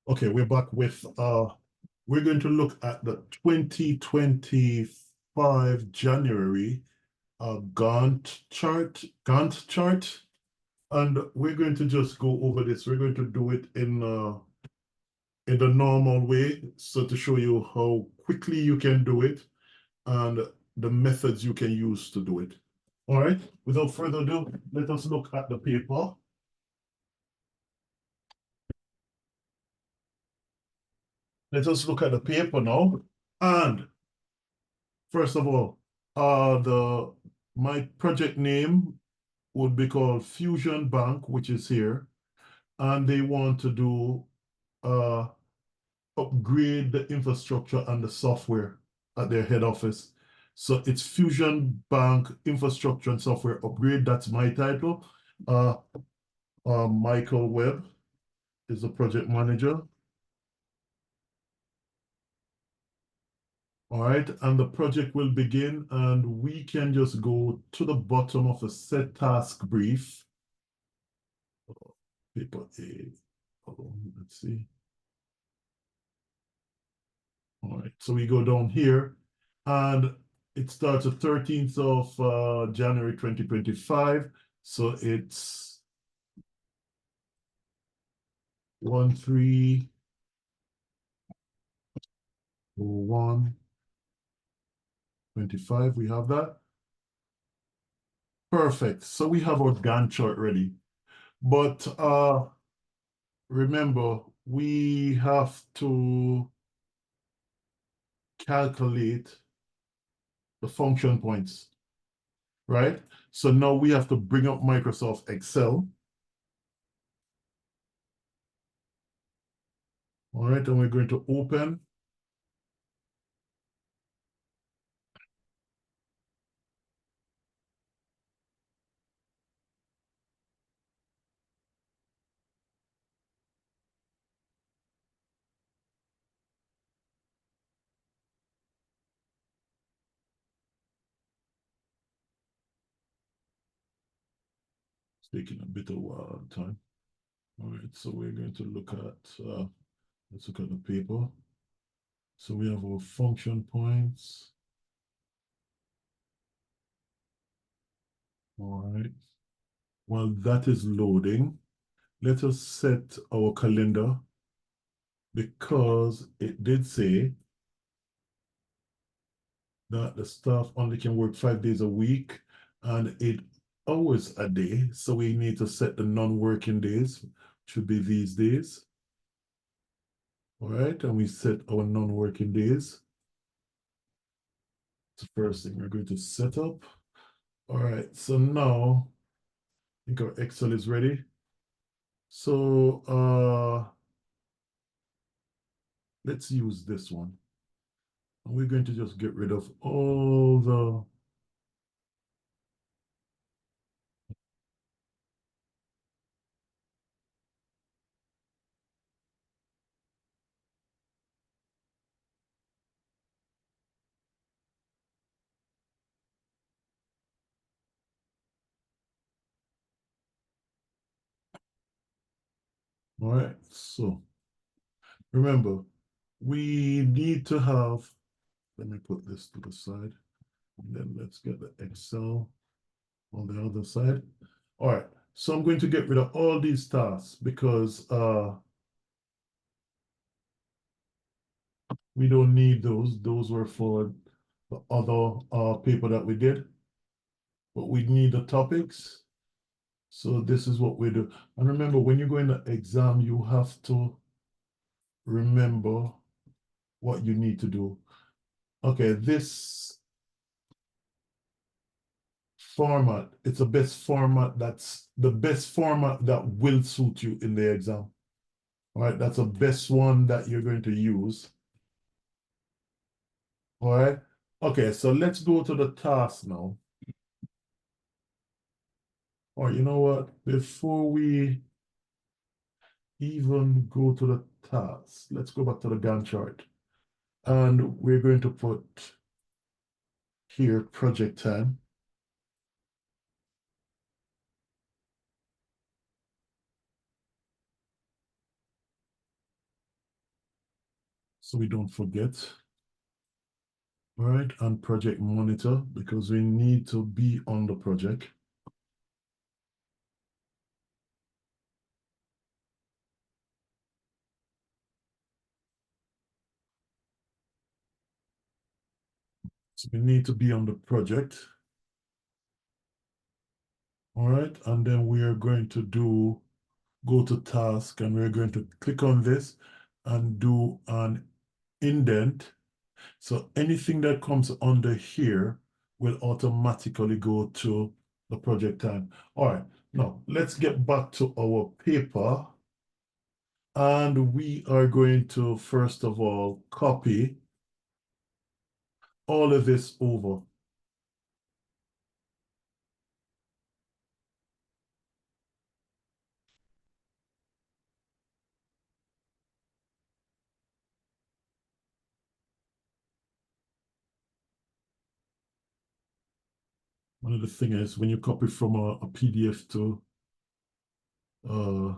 Okay, we're back with we're going to look at the 2025 January Gantt chart, and we're going to just go over this. We're going to do it in the normal way, so to show you how quickly you can do it and the methods you can use to do it. All right, without further ado, let us look at the paper. Let us look at the paper now. And first of all, my project name would be called Fusion Bank, which is here, and they want to do upgrade the infrastructure and the software at their head office. So it's Fusion Bank Infrastructure and Software Upgrade. That's my title. Michael Webb is the project manager. All right, and the project will begin, and we can just go to the bottom of a set task brief. Paper A, let's see. All right, so we go down here, and it starts the 13th of January 2025. So it's 130125. We have that. Perfect. So we have our Gantt chart ready. But remember, we have to calculate the function points, right? So now we have to bring up Microsoft Excel. All right, and we're going to open. It's taking a bit of time. All right, so we're going to look at, let's look at the paper. So we have our function points. All right. While that is loading, let us set our calendar, because it did say that the staff only can work 5 days a week and 8 hours a day. So we need to set the non-working days, should be these days. All right, and we set our non-working days. It's the first thing we're going to set up. All right, so now I think our Excel is ready. So let's use this one. And we're going to just get rid of all the all right, so remember, we need to have, let me put this to the side, and then let's get the Excel on the other side. All right, so I'm going to get rid of all these tasks because we don't need those. Those were for the other paper that we did, but we need the topics. So this is what we do. And remember, when you go in the exam, you have to remember what you need to do. Okay, this format, it's the best format, that's the best format that will suit you in the exam. All right, that's the best one that you're going to use. All right, okay, so let's go to the task now. Or you know what, before we even go to the task, let's go back to the Gantt chart. And we're going to put here project time. so we don't forget. All right, and project monitor, because we need to be on the project. So we need to be on the project. All right, and then we are going to go to task, and we're going to click on this and do an indent. So anything that comes under here will automatically go to the project time. All right, now let's get back to our paper. And we are going to, first of all, copy all of this over. One of the things is when you copy from a PDF to uh,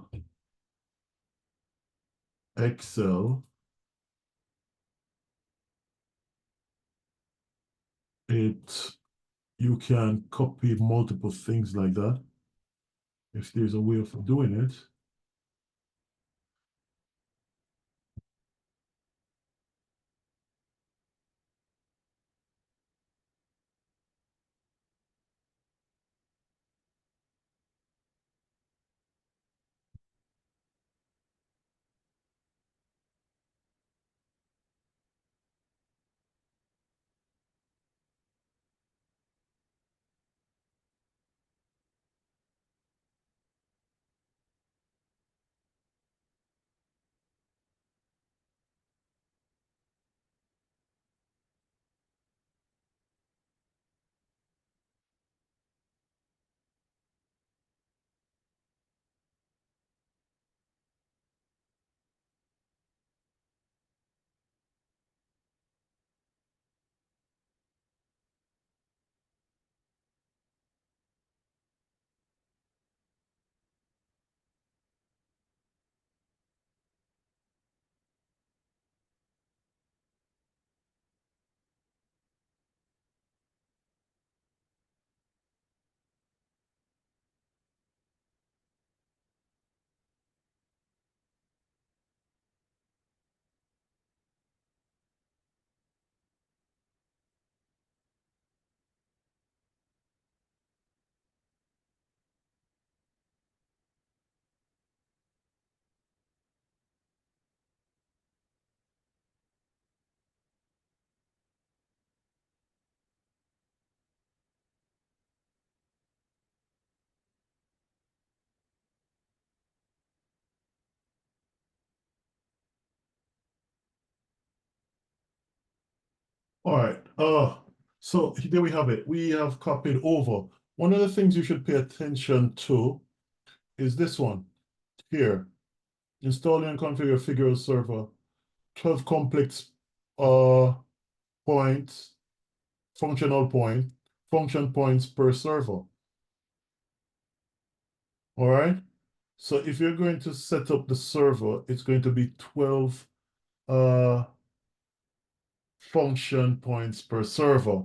Excel, you can copy multiple things like that if there's a way of doing it. All right. So there we have it. We have copied over. One of the things you should pay attention to is this one here. Install and configure Figure server. 12 complex points, functional point, function points per server. All right. So if you're going to set up the server, it's going to be 12 uh function points per server.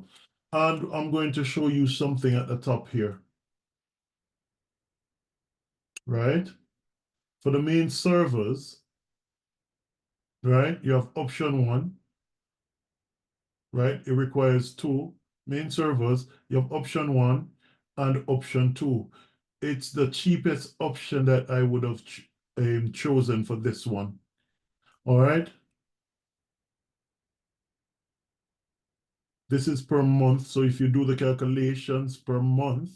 And I'm going to show you something at the top here, right? For the main servers, right, you have option one, right? It requires two main servers. You have option one and option two. It's the cheapest option that I would have chosen for this one. All right. This is per month. So if you do the calculations per month,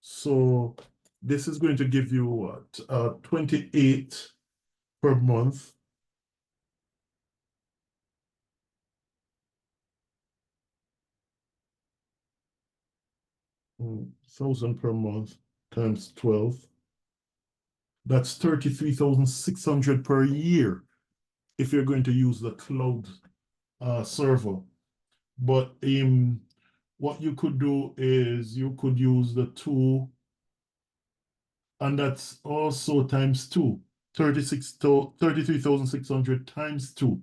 so this is going to give you what? 28 per month. Mm, 1,000 per month times 12. That's 33,600 per year if you're going to use the cloud server. But what you could do is you could use the two, and that's also times two. 33,600 times 2.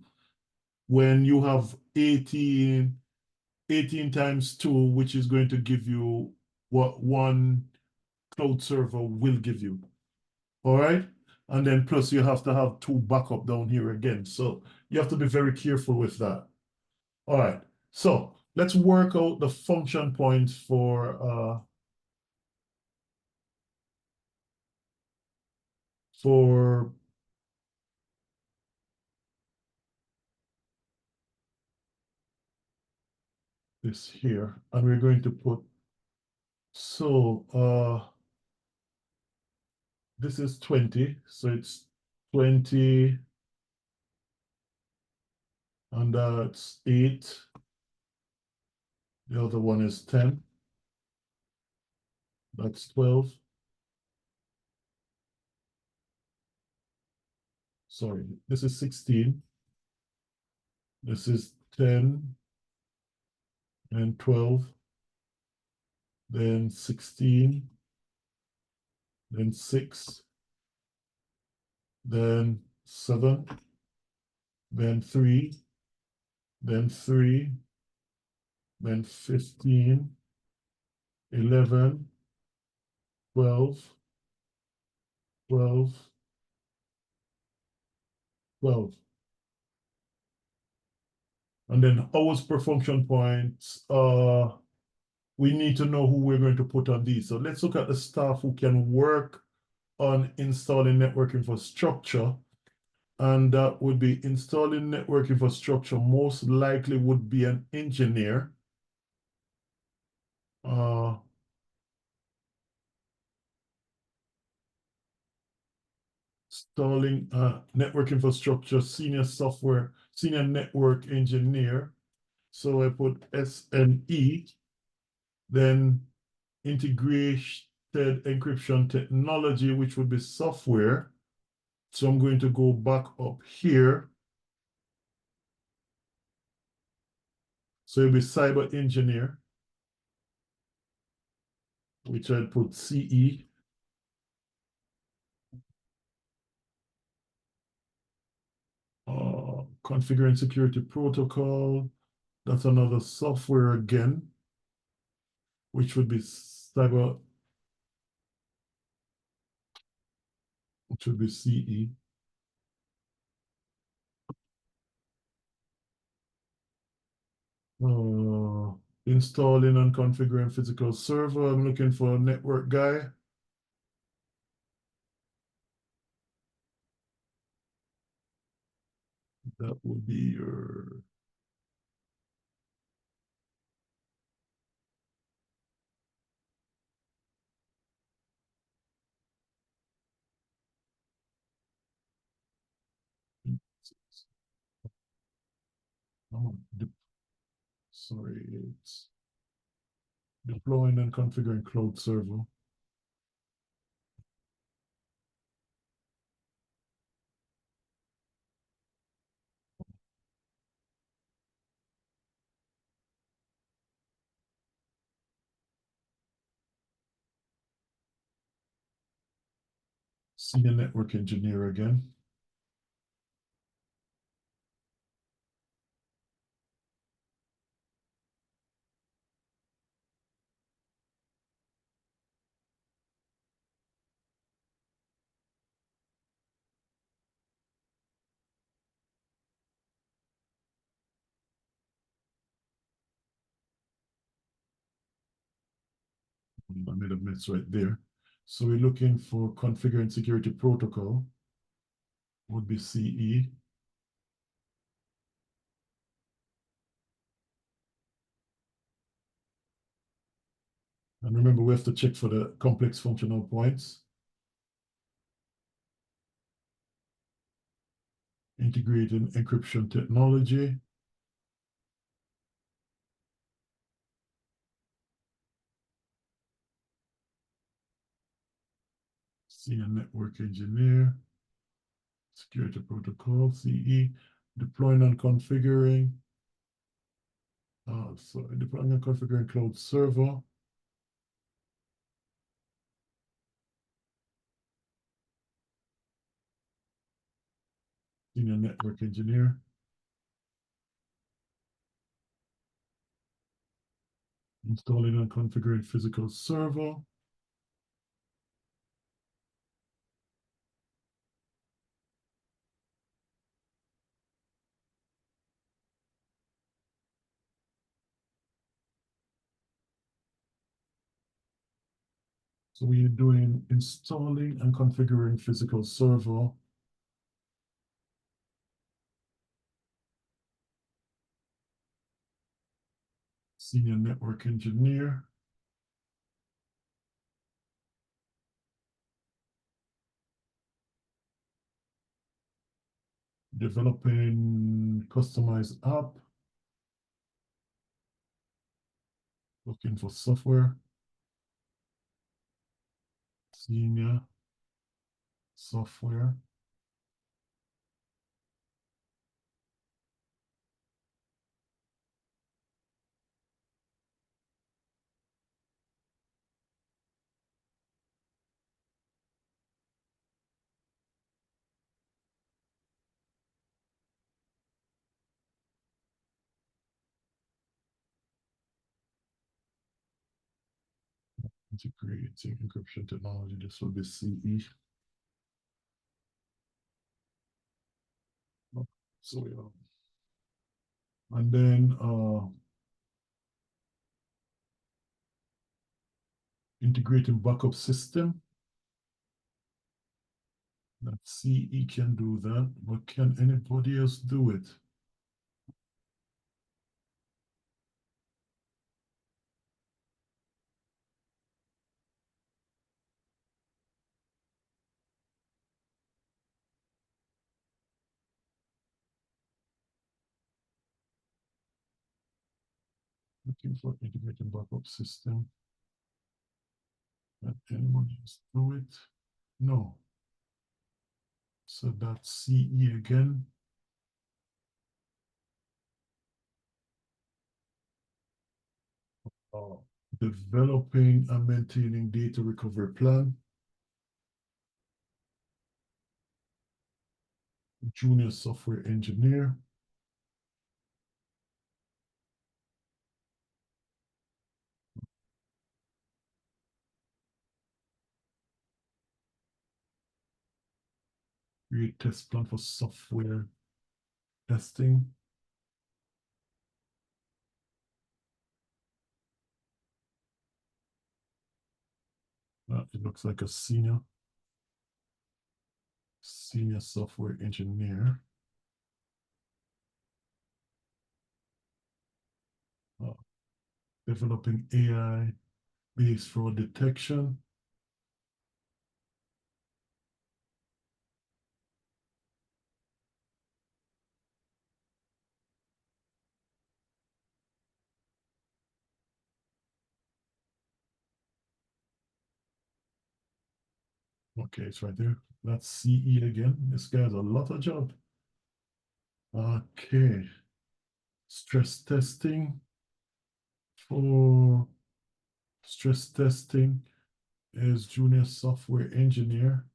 When you have 18 times 2, which is going to give you what one cloud server will give you. All right. And then plus you have to have 2 backup down here again. So you have to be very careful with that. All right. So let's work out the function points for this here. And we're going to put, so this is 20. So it's 20 and that's 8. The other one is 10. That's 12. Sorry, this is 16. This is 10 and 12. Then 16. Then 6. Then 7. Then 3. Then 3. Then 15. 11. 12. 12. 12. And then hours per function points, we need to know who we're going to put on these. So let's look at the staff who can work on installing network infrastructure. And that would be installing network infrastructure, most likely would be an engineer. Installing network infrastructure, senior network engineer. So I put SNE, then integrated encryption technology, which would be software. So I'm going to go back up here. So it'll be cyber engineer, which I'd put CE. Configuring security protocol. That's another software again, which would be cyber, which would be CE. Installing and configuring physical server. I'm looking for a network guy. That would be your sorry, it's deploying and configuring cloud server. Senior network engineer again. I made a mess right there. So we're looking for configuring security protocol, would be CE. And remember, we have to check for the complex functional points. Integrating encryption technology. Senior network engineer. Security protocol, CE. Deploying and configuring. So deploying and configuring cloud server. Senior network engineer. Installing and configuring physical server. So we're doing installing and configuring physical server. Senior network engineer. Developing customized app. Looking for software. Senior software. Integrating encryption technology. This will be CE. So yeah. And then integrating backup system. That CE can do that, but can anybody else do it? Looking for integrating backup system. Can anyone else do it? No. So that's CE again. Developing and maintaining data recovery plan. Junior software engineer. Create test plan for software testing. It looks like a senior software engineer. Developing AI-based fraud detection. Okay, it's right there. That's CE again. This guy has a lot of job. Okay. Stress testing. For stress testing is junior software engineer.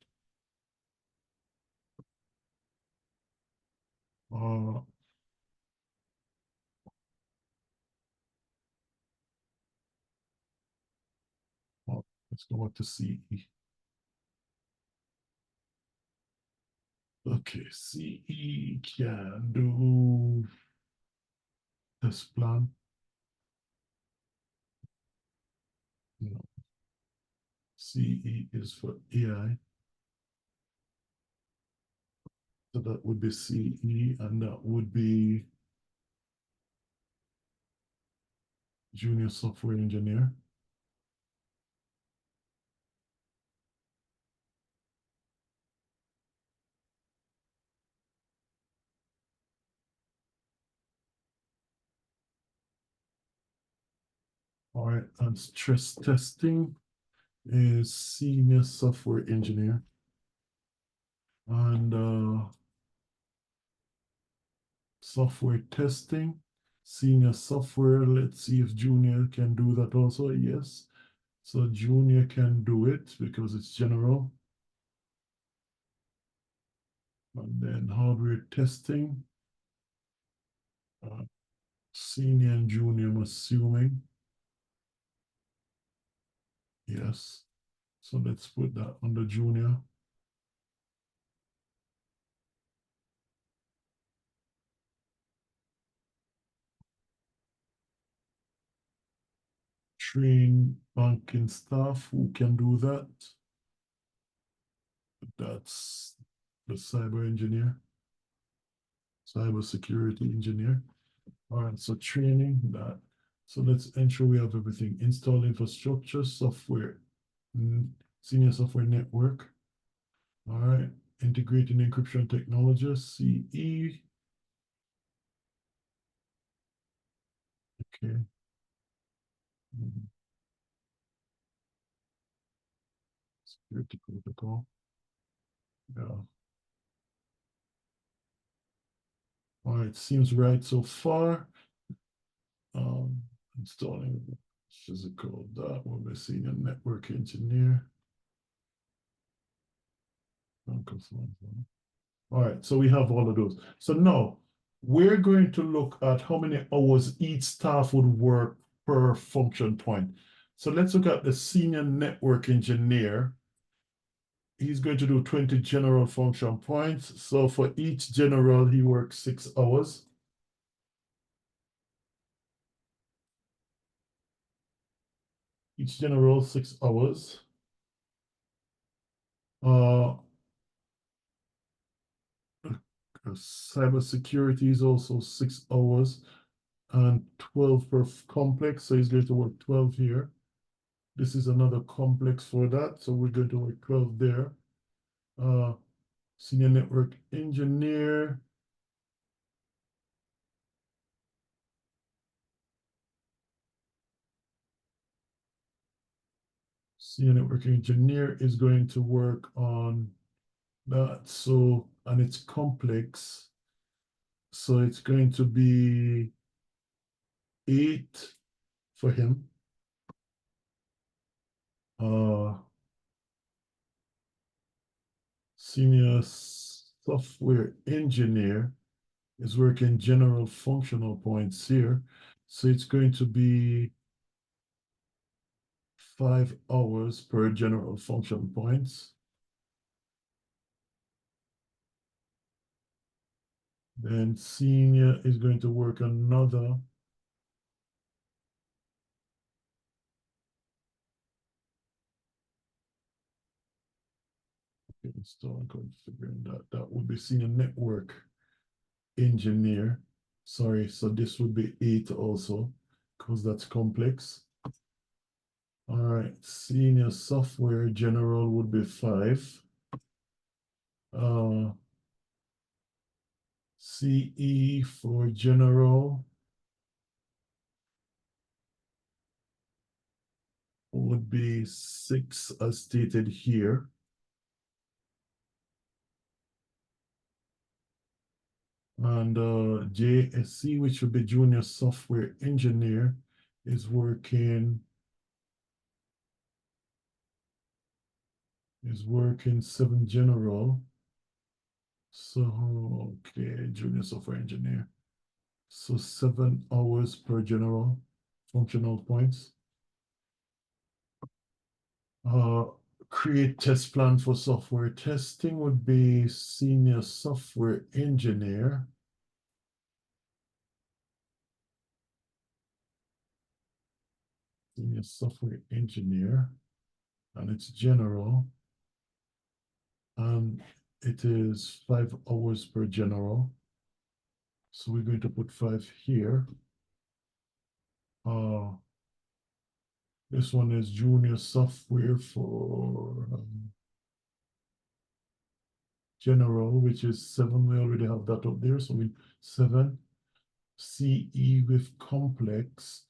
Uh, let's go up to CE. Okay, CE can do test plan. No. CE is for AI. So that would be CE, and that would be junior software engineer. All right, and stress testing is senior software engineer. And software testing, senior software. Let's see if junior can do that also. Yes. So junior can do it because it's general. And then hardware testing, senior and junior, I'm assuming. Yes. So let's put that under junior. Train banking staff who can do that. That's the cyber engineer, cyber security engineer. All right, so training that. So let's ensure we have everything. Install infrastructure, software, senior software network. All right, integrating encryption technology, CE. Okay. Security protocol. Yeah. All right, seems right so far. Um, Installing physical, that will be senior network engineer. All right, so we have all of those. So now we're going to look at how many hours each staff would work per function point. So let's look at the senior network engineer. He's going to do 20 general function points. So for each general, he works 6 hours. Each general, 6 hours. Uh, Cybersecurity is also 6 hours and 12 per complex. So he's going to work 12 here. This is another complex for that. So we're going to work 12 there. Senior network engineer. Senior network engineer is going to work on that. So, and it's complex. So it's going to be 8 for him. Senior software engineer is working general functional points here. So it's going to be 5 hours per general function points. Then senior is going to work another. Install and configuring that. That would be senior network engineer. Sorry, so this would be 8 also, because that's complex. All right, senior software general would be 5. CE for general would be 6 as stated here. And JSC, which would be junior software engineer, is working 7 general. So, okay, junior software engineer. So 7 hours per general functional points. Create test plan for software testing would be senior software engineer. Senior software engineer, and it's general. And it is 5 hours per general. So we're going to put 5 here. This one is junior software for general, which is 7. We already have that up there. So we 7. CE with complex,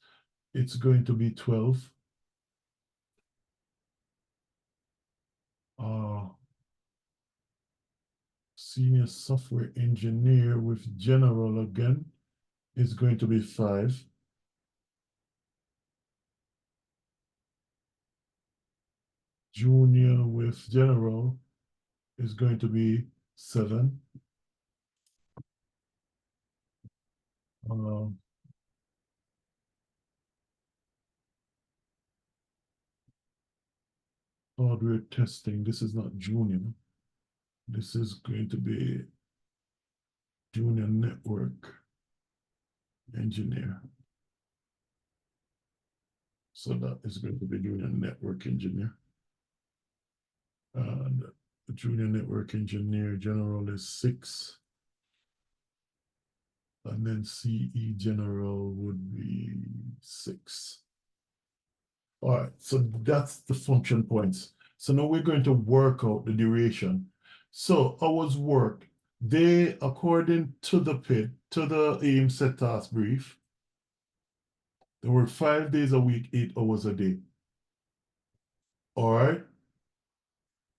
it's going to be 12. Senior software engineer with general again is going to be 5. Junior with general is going to be 7. Hardware testing. This is not junior. This is going to be junior network engineer. So that is going to be junior network engineer. And the junior network engineer general is 6. And then CE general would be 6. All right, so that's the function points. So now we're going to work out the duration. So hours worked, they, according to the PID, to the aim set task brief, they work 5 days a week, 8 hours a day. All right,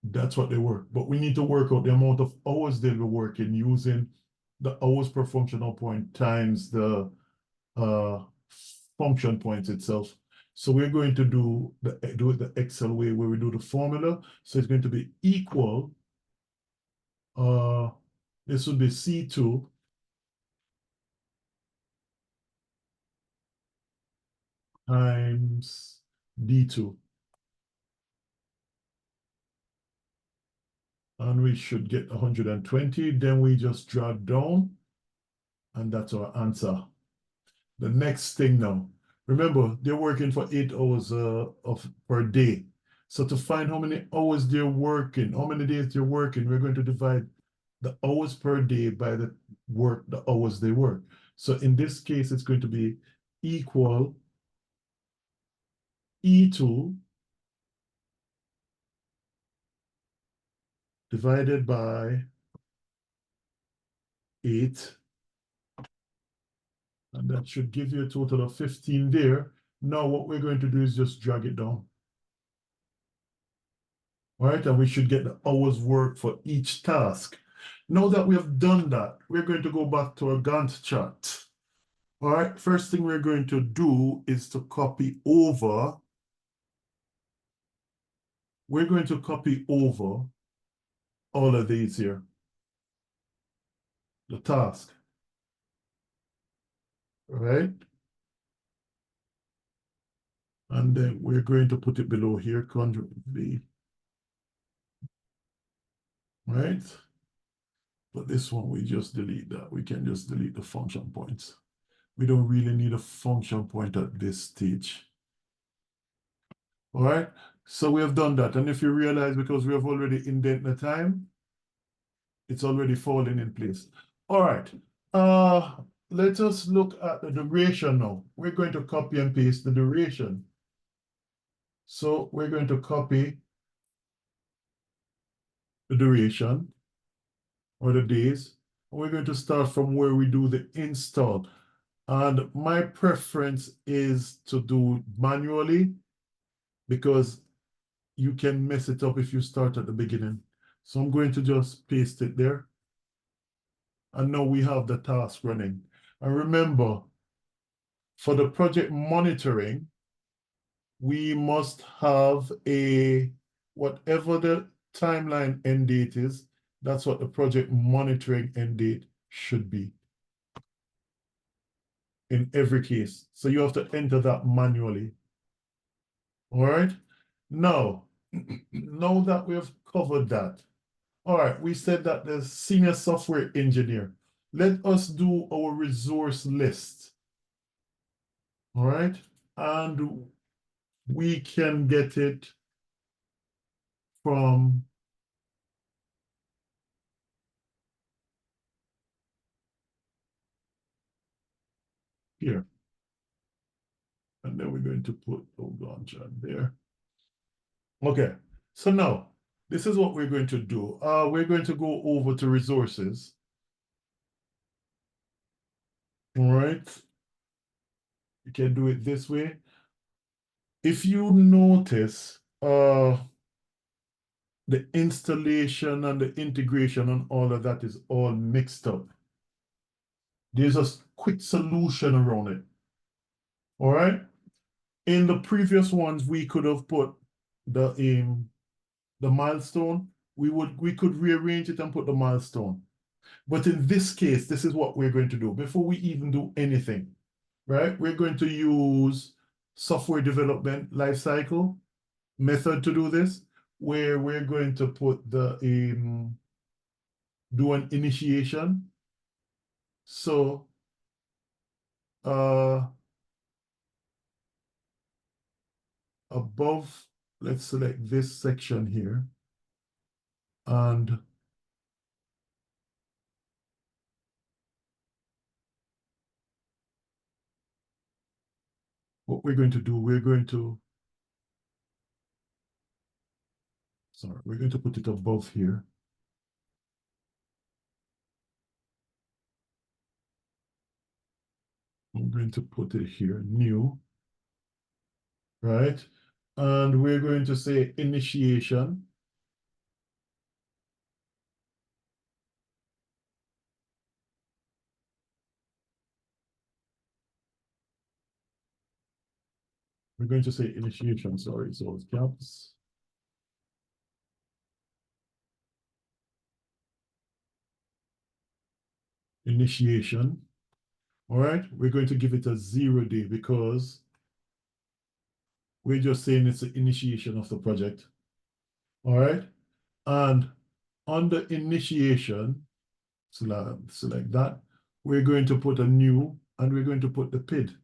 that's what they work. But we need to work out the amount of hours they'll be working using the hours per functional point times the function points itself. So we're going to do it the Excel way where we do the formula. So it's going to be equal, this would be C2 times D2. And we should get 120. Then we just drag down, and that's our answer. The next thing now, remember, they're working for 8 hours per day. So to find how many hours they're working, how many days they're working, we're going to divide the hours per day by the hours they work. So in this case, it's going to be equal E2 divided by 8. And that should give you a total of 15 there. Now what we're going to do is just drag it down. All right, and we should get the hours work for each task. Now that we have done that, we're going to go back to our Gantt chart. All right, first thing we're going to do is to copy over. We're going to copy over all of these here, the task. All right? And then we're going to put it below here, Ctrl V. Right? But this one, we just delete that. We can just delete the function points. We don't really need a function point at this stage. All right? So we have done that. And if you realize, because we have already indented the time, it's already falling in place. All right. Let us look at the duration now. We're going to copy and paste the duration. So we're going to copy the duration or the days. We're going to start from where we do the install. And my preference is to do manually because you can mess it up if you start at the beginning. So I'm going to just paste it there. And now we have the task running. And remember, for the project monitoring, we must have whatever the timeline end date is, that's what the project monitoring end date should be in every case. So you have to enter that manually. All right. Now, now that we have covered that, all right, we said that the senior software engineer, let us do our resource list. All right. And we can get it from here. And then we're going to put launch on there. Okay, so now this is what we're going to do. We're going to go over to resources. All right. You can do it this way. If you notice, the installation and the integration and all of that is all mixed up. There's a quick solution around it. All right. In the previous ones, we could have put the milestone we could rearrange it and put the milestone. But in this case, this is what we're going to do. Before we even do anything, right? We're going to use software development lifecycle method to do this, where we're going to put the do an initiation. So above, let's select this section here, and what we're going to do, we're going to put it above here. I'm going to put it here, new, right? And we're going to say initiation. We're going to say initiation, sorry, so it's caps. Initiation. All right, we're going to give it a 0 day because we're just saying it's the initiation of the project. All right, and on the initiation, select that, we're going to put a new, and we're going to put the PID.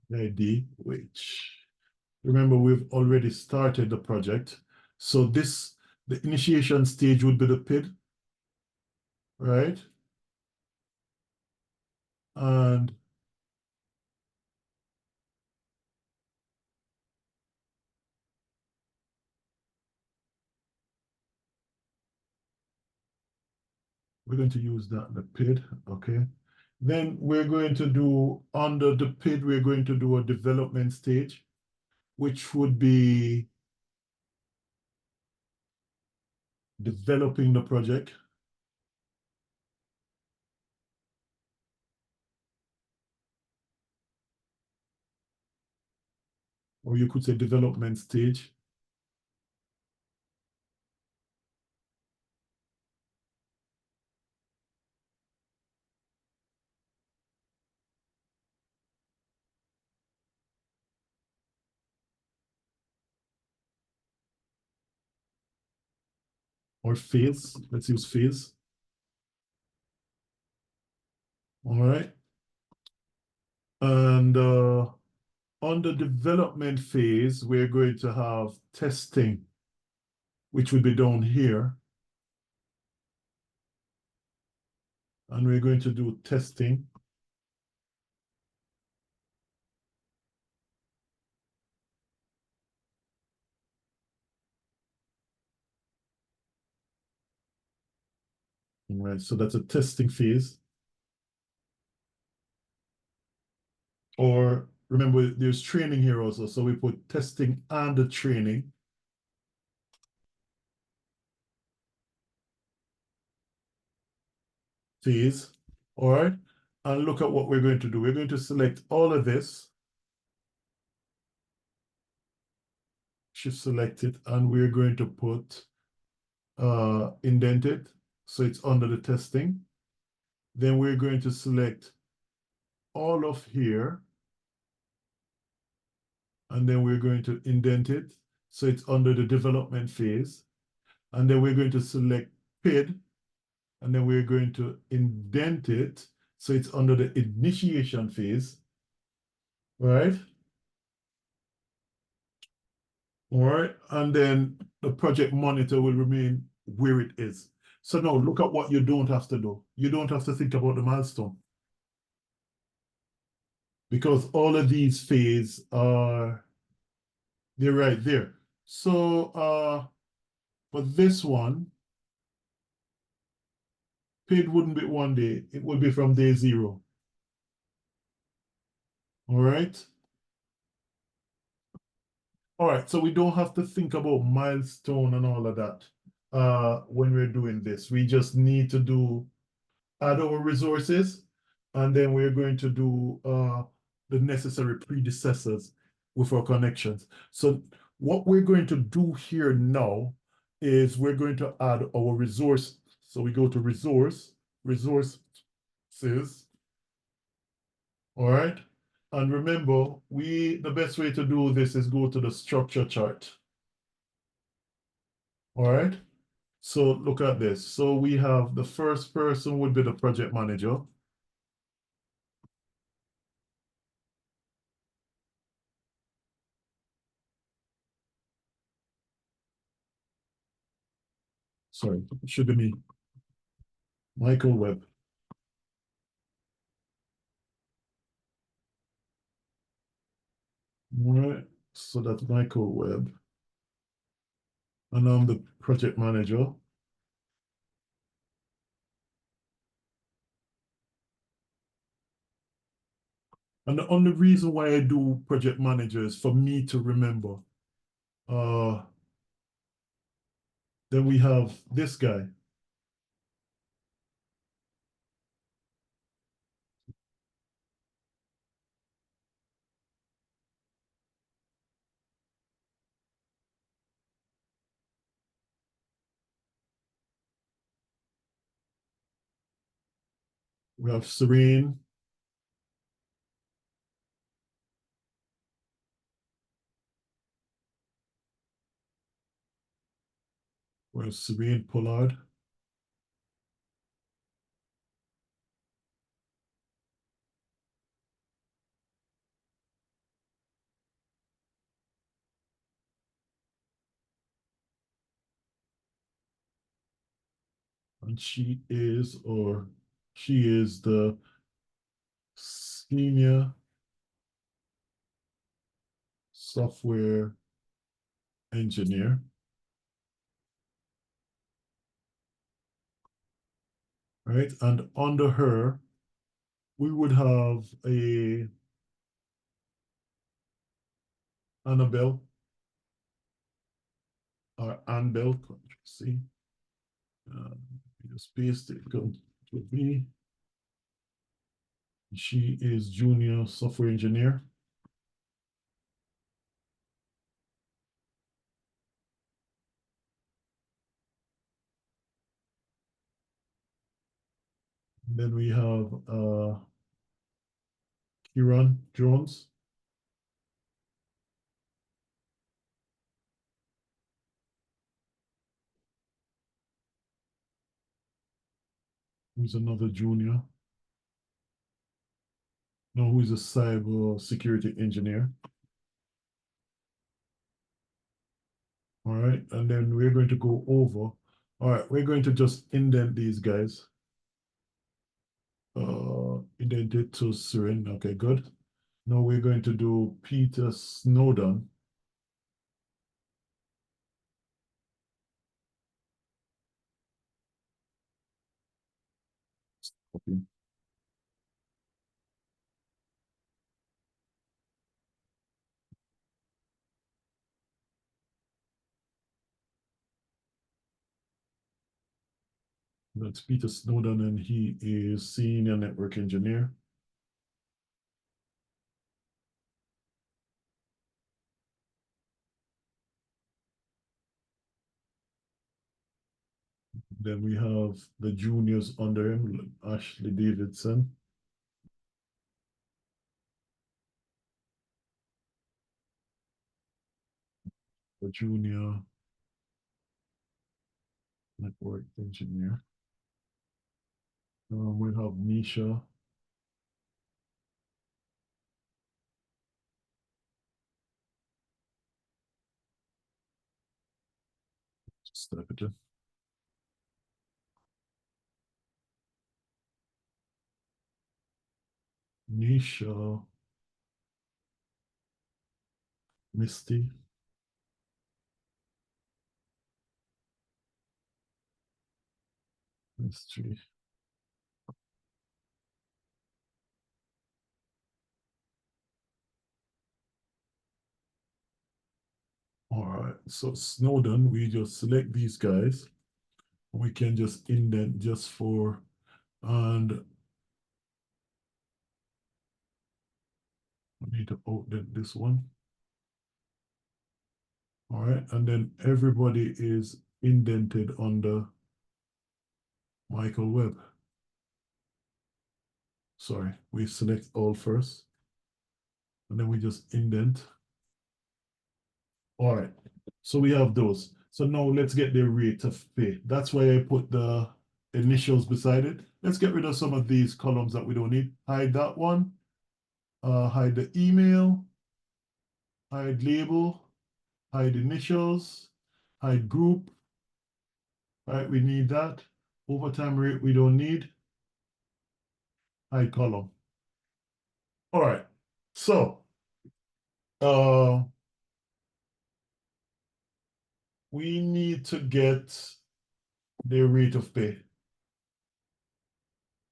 The ID, which, remember, we've already started the project. So this, the initiation stage would be the PID, right? And we're going to use that, the PID, okay? Then we're going to do, under the PID, we're going to do a development stage, which would be developing the project. Or you could say development stage. Or phase, let's use phase. All right. And on the development phase, we're going to have testing, which will be down here. And we're going to do testing. All right, so that's a testing phase. Or remember, there's training here also. So we put testing and the training. Phase. All right. And look at what we're going to do. We're going to select all of this. Shift selected, and we're going to put indented. So it's under the testing. Then we're going to select all of here. And then we're going to indent it. So it's under the development phase. And then we're going to select PID. And then we're going to indent it. So it's under the initiation phase. Right? All right. And then the project monitor will remain where it is. So now look at what you don't have to do. You don't have to think about the milestone. Because all of these phases are, they're right there. So for this one, paid wouldn't be 1 day, it would be from day 0. All right. All right, so we don't have to think about milestone and all of that when we're doing this. We just need to do add our resources, and then we're going to do the necessary predecessors with our connections. So what we're going to do here now is we're going to add our resource. So we go to resources, all right? And remember, the best way to do this is go to the structure chart, all right? So look at this. So we have the first person would be the project manager. Sorry, it should be me. Michael Webb. All right, so that's Michael Webb. And I'm the project manager. And the only reason why I do project manager is for me to remember. Uh, then we have this guy. We have Serene. We have Serene Pollard. And she is the senior software engineer. Right? And under her, we would have a Annabelle or Annabelle, see, just paste it, go to me. She is junior software engineer. Then we have Kieran Jones. Who's another junior. No, who's a cyber security engineer. All right, and then we're going to go over. All right, we're going to just indent these guys. Indent it to Siren. Okay, good. Now we're going to do Peter Snowden. Copy. That's Peter Snowden, and he is senior network engineer. Then we have the juniors under him, Ashley Davidson. The junior network engineer. We have Nisha. Just type it in. Nisha. Misty. Mystery. All right, so Snowden, we just select these guys. We can just indent just for, and I need to outdent this one. All right, and then everybody is indented under Michael Webb. Sorry, we select all first, and then we just indent. All right, so we have those. So now let's get the rate of pay. That's why I put the initials beside it. Let's get rid of some of these columns that we don't need. Hide that one, hide the email, hide label, hide initials, hide group. All right, we need that. Overtime rate we don't need. Hide column. All right, so uh, we need to get the rate of pay.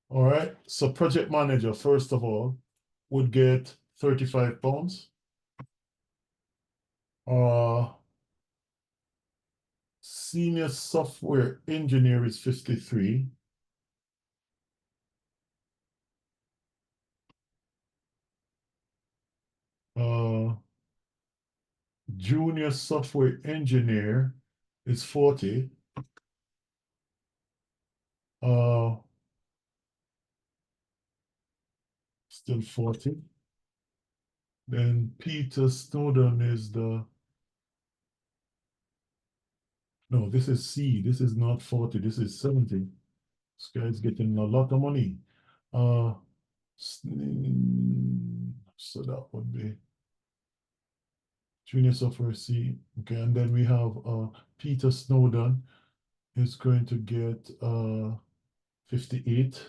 All right, so project manager, first of all, would get £35. Senior software engineer is 53. Junior software engineer is 40. Still 40. Then Peter Snowden is no, this is C. This is not 40. This is 70. This guy's getting a lot of money. Uh, so that would be junior software C. Okay, and then we have Peter Snowden is going to get 58.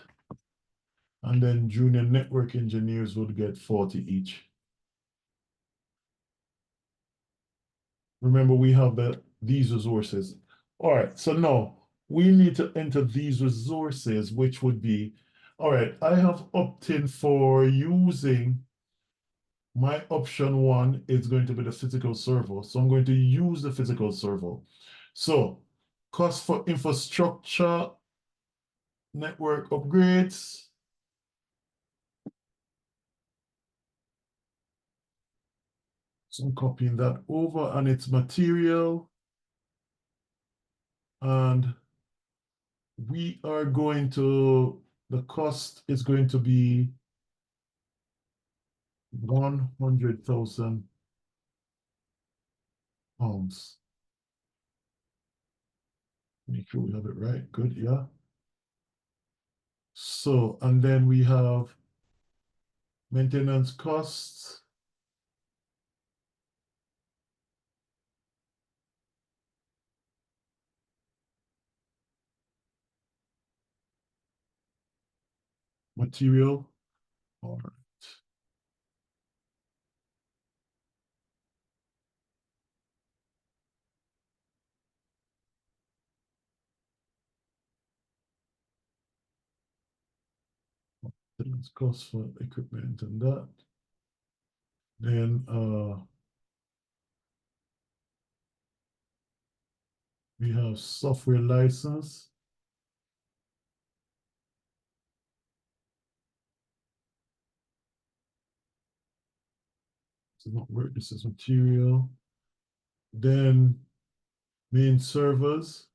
And then junior network engineers would get 40 each. Remember, we have these resources. All right, so now we need to enter these resources, which would be, all right, I have opted for using my option one is going to be the physical server. So I'm going to use the physical server. So cost for infrastructure, network upgrades. So I'm copying that over and it's material. And we are going to, the cost is going to be 100,000 pounds. Make sure we have it right. Good, yeah. So, and then we have maintenance costs. Material. All right. Maintenance costs for equipment and that. Then we have software license. This is not work, this is material. Then main servers.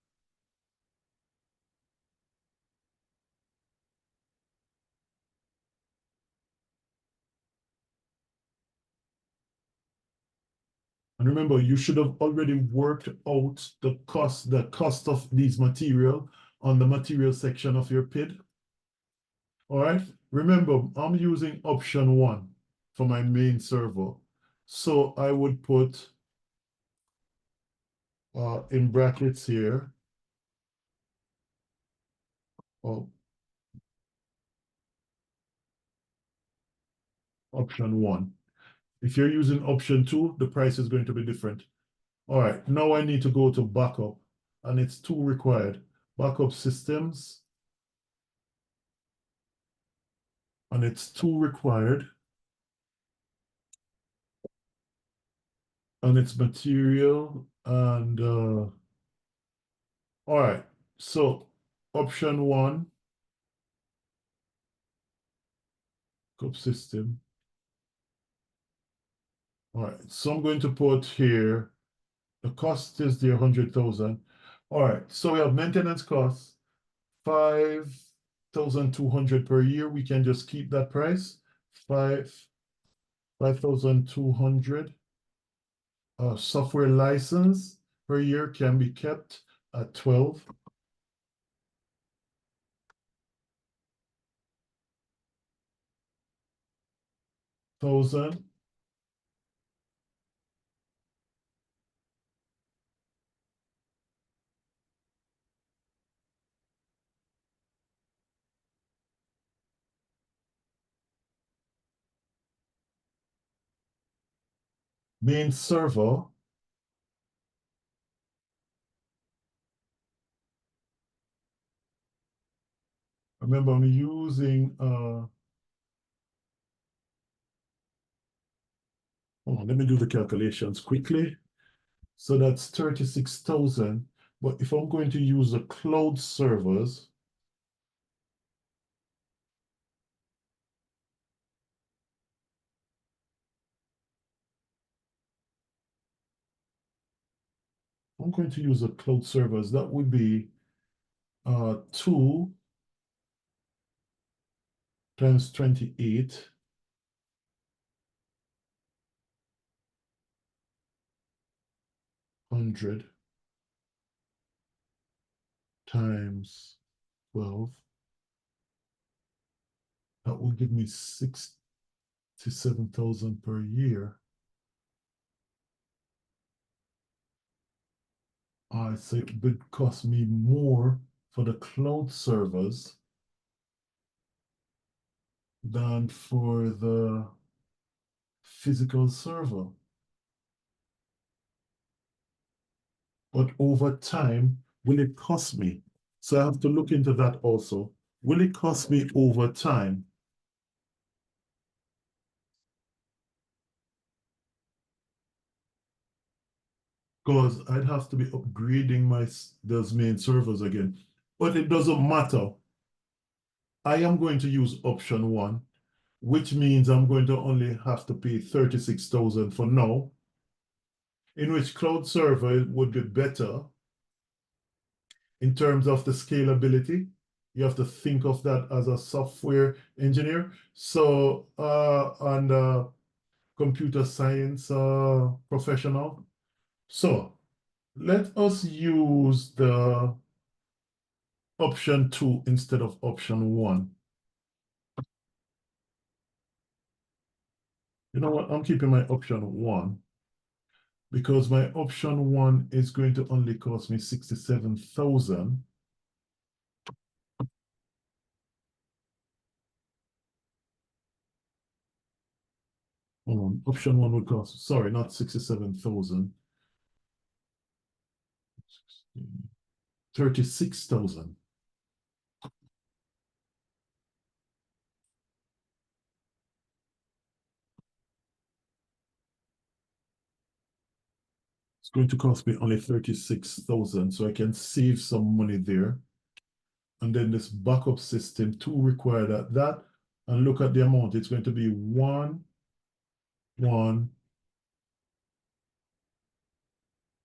And remember, you should have already worked out the cost of these material on the material section of your PID. All right. Remember, I'm using option one for my main server. So I would put in brackets here, option one. If you're using option two, the price is going to be different. All right, now I need to go to backup, and it's two required. Backup systems, and it's two required. And it's material, and all right, so option one, backup system. All right, so I'm going to put here The cost is the 100,000. All right, so we have maintenance costs, 5,200 per year. We can just keep that price, 5,200. Software license per year can be kept at 12,000. Main server, remember I'm using let me do the calculations quickly. So that's 36,000. But if I'm going to use the cloud servers, I'm going to use the cloud servers. That would be 2 times 28 hundred times 12. That will give me 67,000 per year. I say it would cost me more for the cloud servers than for the physical server. But over time, will it cost me? So I have to look into that also. Will it cost me over time? Because I'd have to be upgrading those main servers again. But it doesn't matter. I am going to use option 1, which means I'm going to only have to pay 36,000 for now, in which cloud server would be better in terms of the scalability. You have to think of that as a software engineer. So, and computer science professional. So, let us use the option 2 instead of option 1. You know what? I'm keeping my option 1 because my option 1 is going to only cost me 67,000. Option 1 would cost, sorry, not 67,000. 36,000. It's going to cost me only 36,000, so I can save some money there. And then this backup system to require that, and look at the amount. It's going to be 1, 1,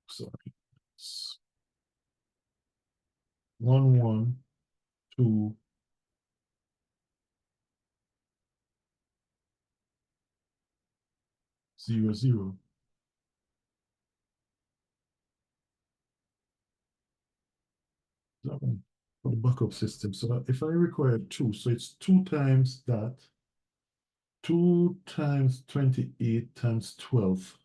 sorry, 1, 1, 2, 0, 0. That one for the backup system. So if I require 2, so it's 2 times that, 2 times 28 times 12.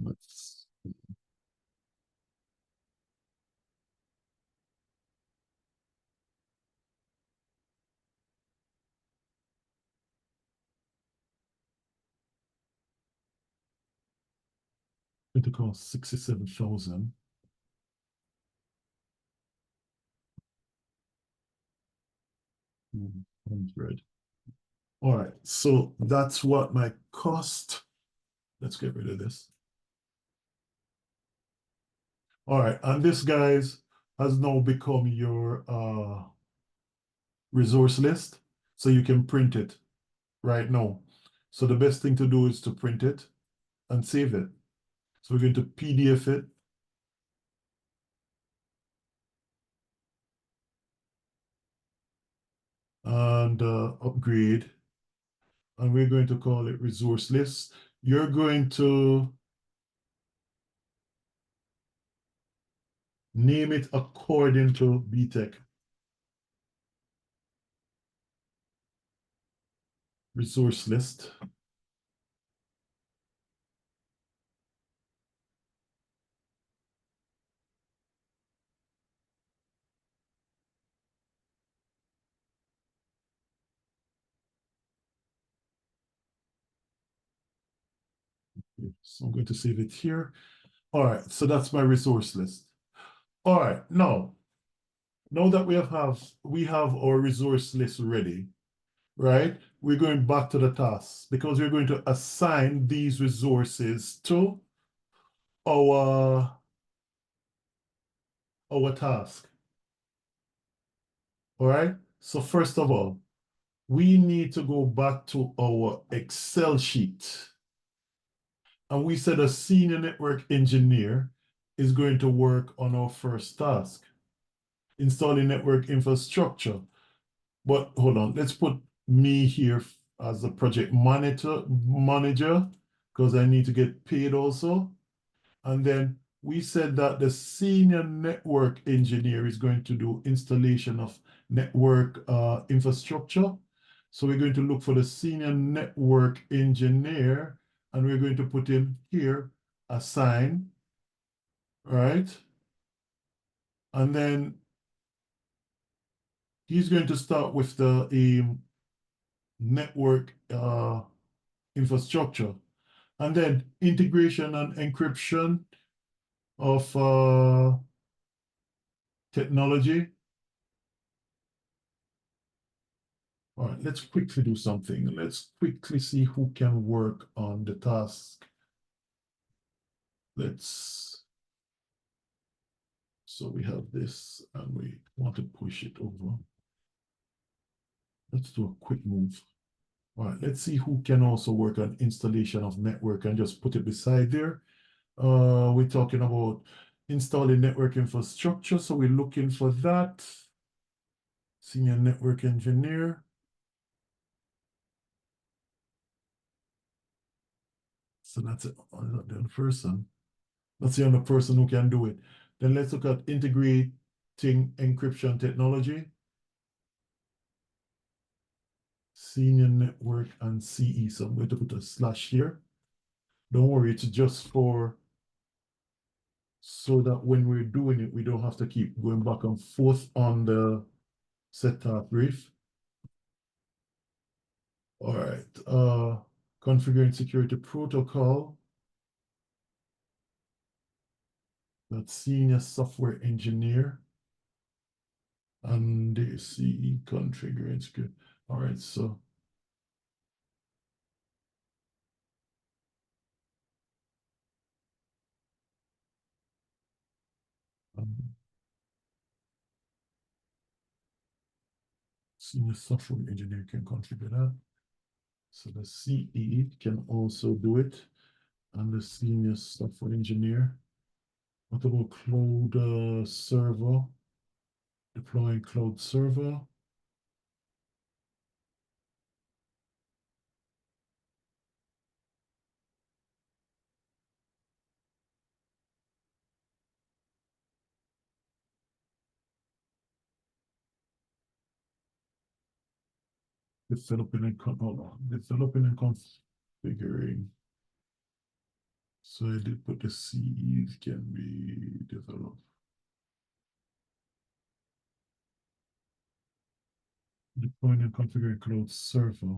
Let's going to cost 67,000. 200. All right, so that's what my cost. Let's get rid of this. All right, and this, guys, has now become your resource list, so you can print it right now. So the best thing to do is to print it and save it. So we're going to PDF it. And upgrade. And we're going to call it resource list. You're going to name it according to BTEC. Resource list. So I'm going to save it here. All right, so that's my resource list. All right, now that we have our resource list ready, right? We're going back to the tasks because we're going to assign these resources to our task. All right. So first of all, we need to go back to our Excel sheet. And we said a senior network engineer is going to work on our first task, installing network infrastructure. But hold on, let's put me here as a project manager, because I need to get paid also. And then we said that the senior network engineer is going to do installation of network infrastructure. So we're going to look for the senior network engineer, and we're going to put him here, assign, right? And then he's going to start with the network infrastructure, and then integration and encryption of technology. All right, let's quickly do something. Let's quickly see who can work on the task. So we have this and we want to push it over. Let's do a quick move. All right, let's see who can also work on installation of network and just put it beside there. We're talking about installing network infrastructure, so we're looking for that. Senior network engineer. So that's it. The other person. That's the only person who can do it. Then let's look at integrating encryption technology. Senior network and CE. So I'm going to put a slash here. Don't worry, it's just so that when we're doing it, we don't have to keep going back and forth on the setup brief. All right, configuring security protocol. That's senior software engineer. And the CE configuring security. All right, so um, senior software engineer can configure that. So the CE can also do it, and the senior software engineer. What about cloud server? Deploying cloud server. Developing and hold on. Developing and configuring. So I did put the CEs can be developed. Deploying and configuring cloud server.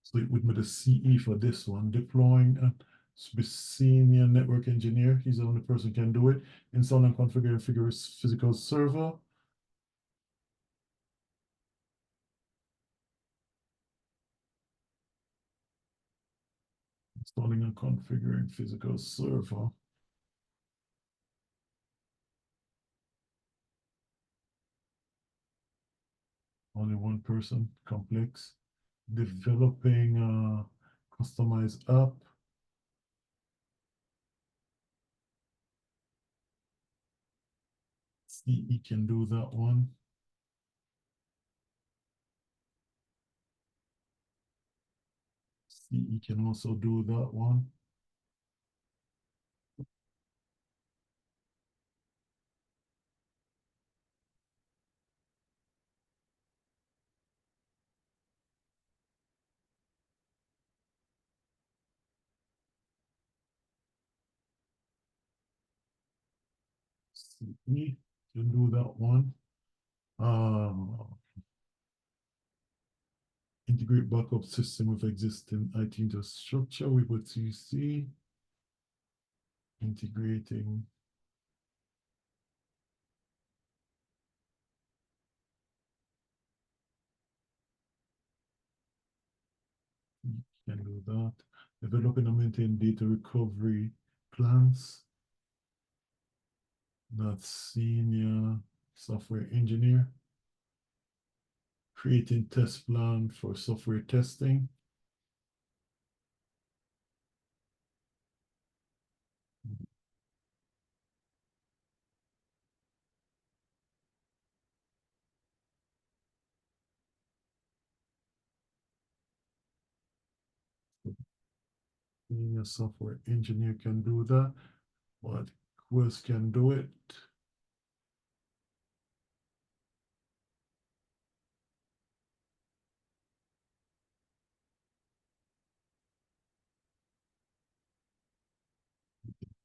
So it would be the CE for this one. Deploying a senior network engineer. He's the only person who can do it. Install and configure physical server. Installing and configuring physical server. Only one person, complex. Developing a customized app. CE can do that one. CE can also do that one. CE can do that one. Integrate backup system with existing IT infrastructure. We put CC. Integrating. Can do that. Developing and maintain data recovery plans. That's senior software engineer. Creating test plan for software testing. Senior software engineer can do that, but who else can do it?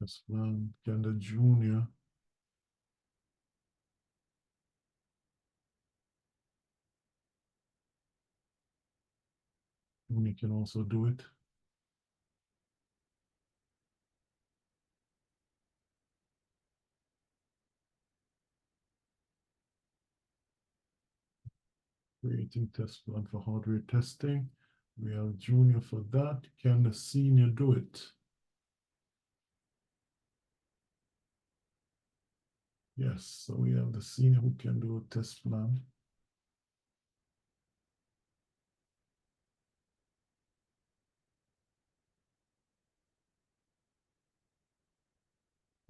Test plan, can the junior? Junior can also do it. Creating test plan for hardware testing. We have junior for that. Can the senior do it? Yes, so we have the senior who can do a test plan.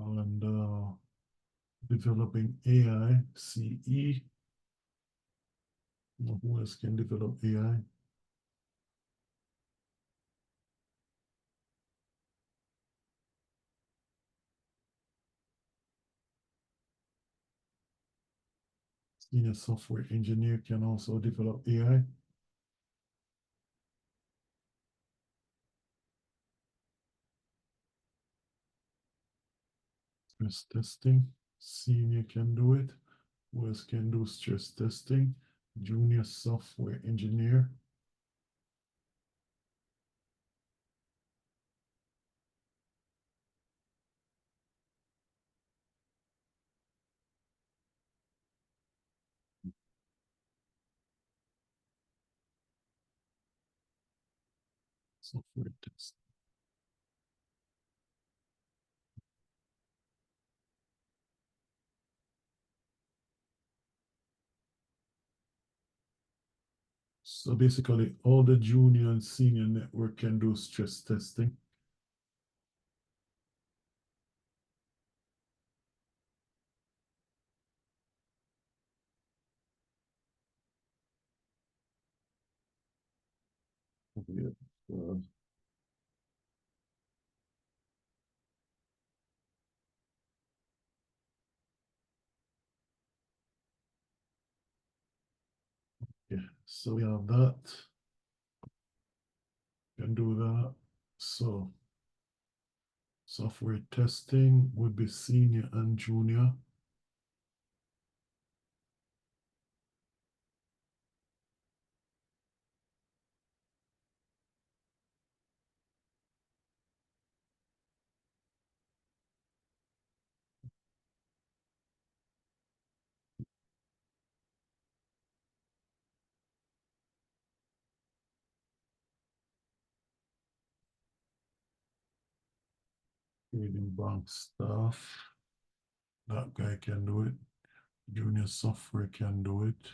And developing AI, CE. Who else can develop AI? Senior software engineer can also develop AI. Stress testing, senior can do it. Who else can do stress testing? Junior software engineer. Software test. So basically, all the junior and senior network can do stress testing. Yeah. Yeah, so we have that. Can do that. So software testing would be senior and junior. Trading bank staff. That guy can do it. Junior software can do it.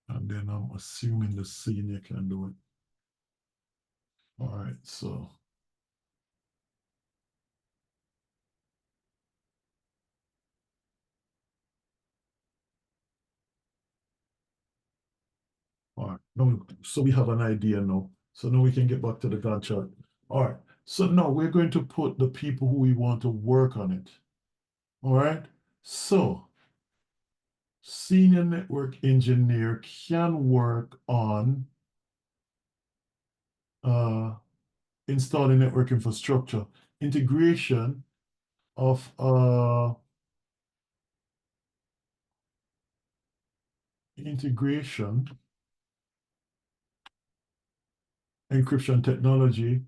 And then I'm assuming the senior can do it. All right, so. All right, now, so we have an idea now. So now we can get back to the Gantt chart. All right, so now we're going to put the people who we want to work on it. All right, so senior network engineer can work on installing network infrastructure, integration of integration, encryption technology.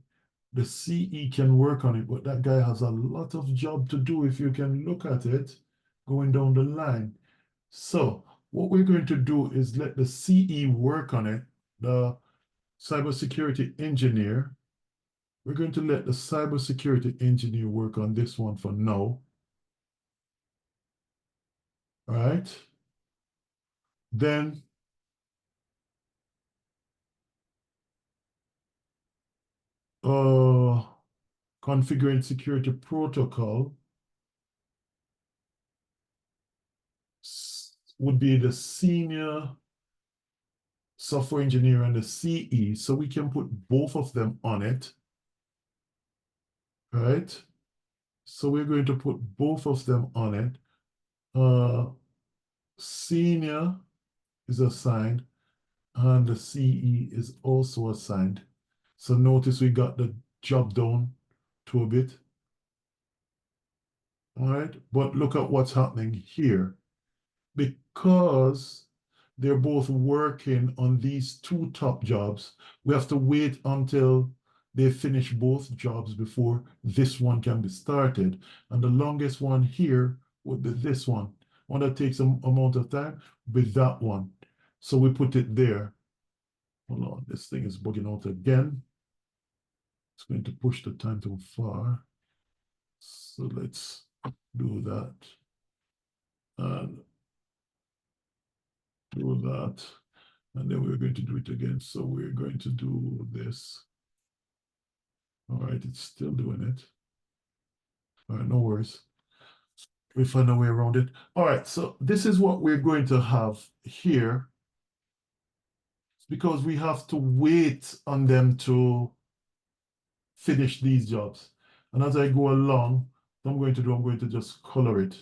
The CE can work on it, but that guy has a lot of job to do if you can look at it going down the line. So what we're going to do is let the CE work on it, the cybersecurity engineer. We're going to let the cybersecurity engineer work on this one for now. All right. Then configuring security protocol would be the senior software engineer and the CE. So we can put both of them on it. Right? So we're going to put both of them on it. Senior is assigned and the CE is also assigned. So notice we got the job down to a bit. All right, but look at what's happening here. Because they're both working on these two top jobs, we have to wait until they finish both jobs before this one can be started. And the longest one here would be this one. One that takes some amount of time with that one. So we put it there. Hold on, this thing is bugging out again. It's going to push the time too far. So let's do that. And do that. And then we're going to do it again. So we're going to do this. All right, it's still doing it. All right, no worries. We find a way around it. All right, so this is what we're going to have here because we have to wait on them to finish these jobs. And as I go along, what I'm going to just color it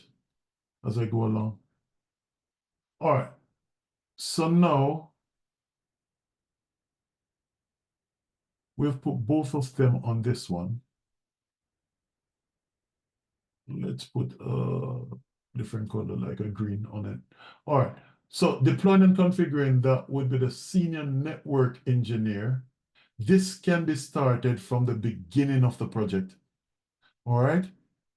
as I go along. All right, so now we've put both of them on this one. Let's put a different color, like a green on it. All right, so deploying and configuring, that would be the senior network engineer. This can be started from the beginning of the project. All right,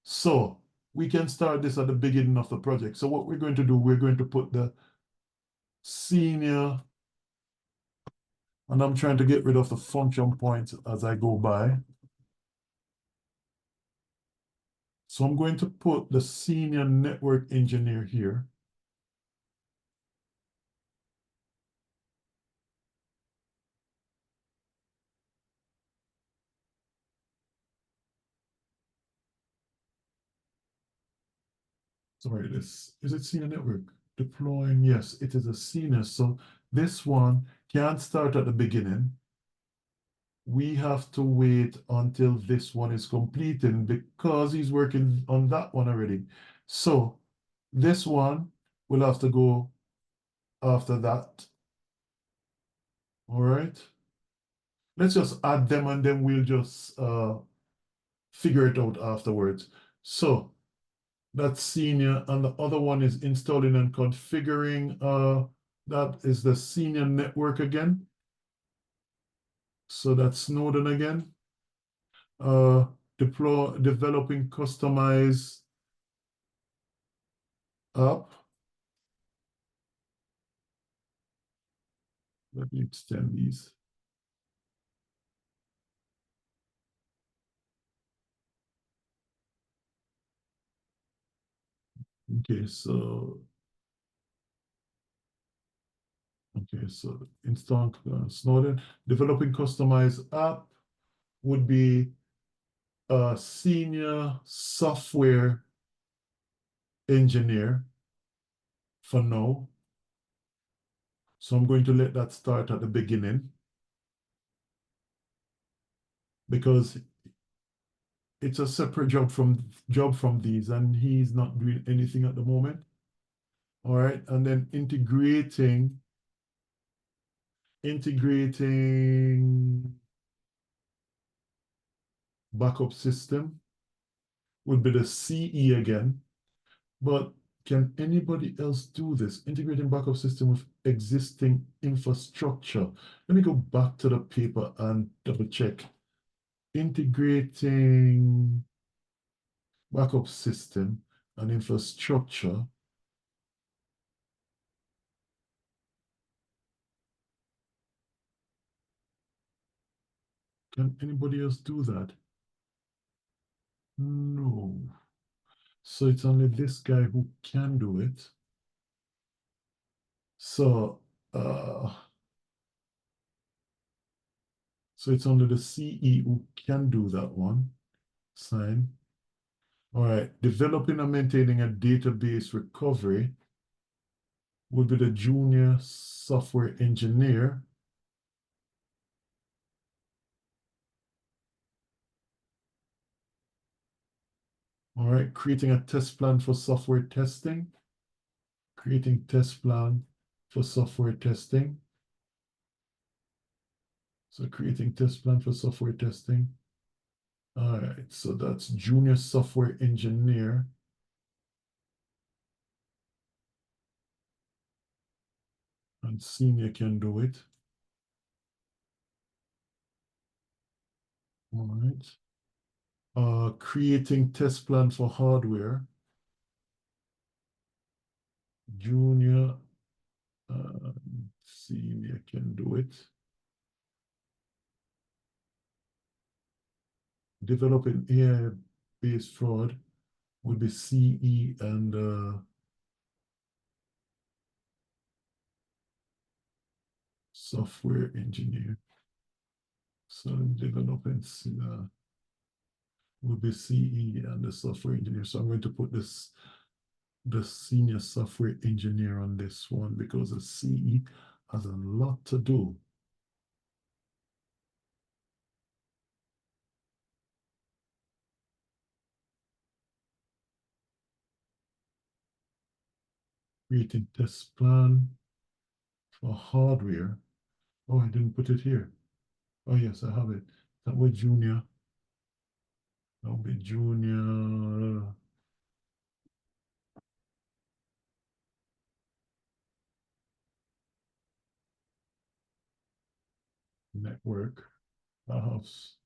so we can start this at the beginning of the project. So what we're going to do, we're going to put the senior, and I'm trying to get rid of the function points as I go by. So I'm going to put the senior network engineer here. Sorry, this is it senior network deploying? Yes, it is a senior. So this one can't start at the beginning. We have to wait until this one is completed because he's working on that one already. So this one will have to go after that. All right. Let's just add them and then we'll just figure it out afterwards. So that's senior, and the other one is installing and configuring. That is the senior network again. So that's Snowden again. Developing customize app. Let me extend these. Okay, so install Snowden. Developing customized app would be a senior software engineer for now. So I'm going to let that start at the beginning because it's a separate job from these, and he's not doing anything at the moment. All right, and then integrating backup system would be the CE again. But can anybody else do this? Integrating backup system with existing infrastructure. Let me go back to the paper and double check. Integrating backup system and infrastructure. Can anybody else do that? No. So it's only this guy who can do it. So so it's only the CE who can do that one. Sign. All right. Developing and maintaining a database recovery would be the junior software engineer. All right. Creating a test plan for software testing. Creating test plan for software testing. So creating test plan for software testing. All right. So that's junior software engineer. And senior can do it. All right. Creating test plan for hardware. Junior, senior can do it. Developing AI-based fraud would be CE and software engineer. So developing would be CE and the software engineer. So I'm going to put the senior software engineer on this one because the CE has a lot to do. Creating test plan for hardware. Oh, I didn't put it here. Oh, yes, I have it. That was junior. That would be junior network. House.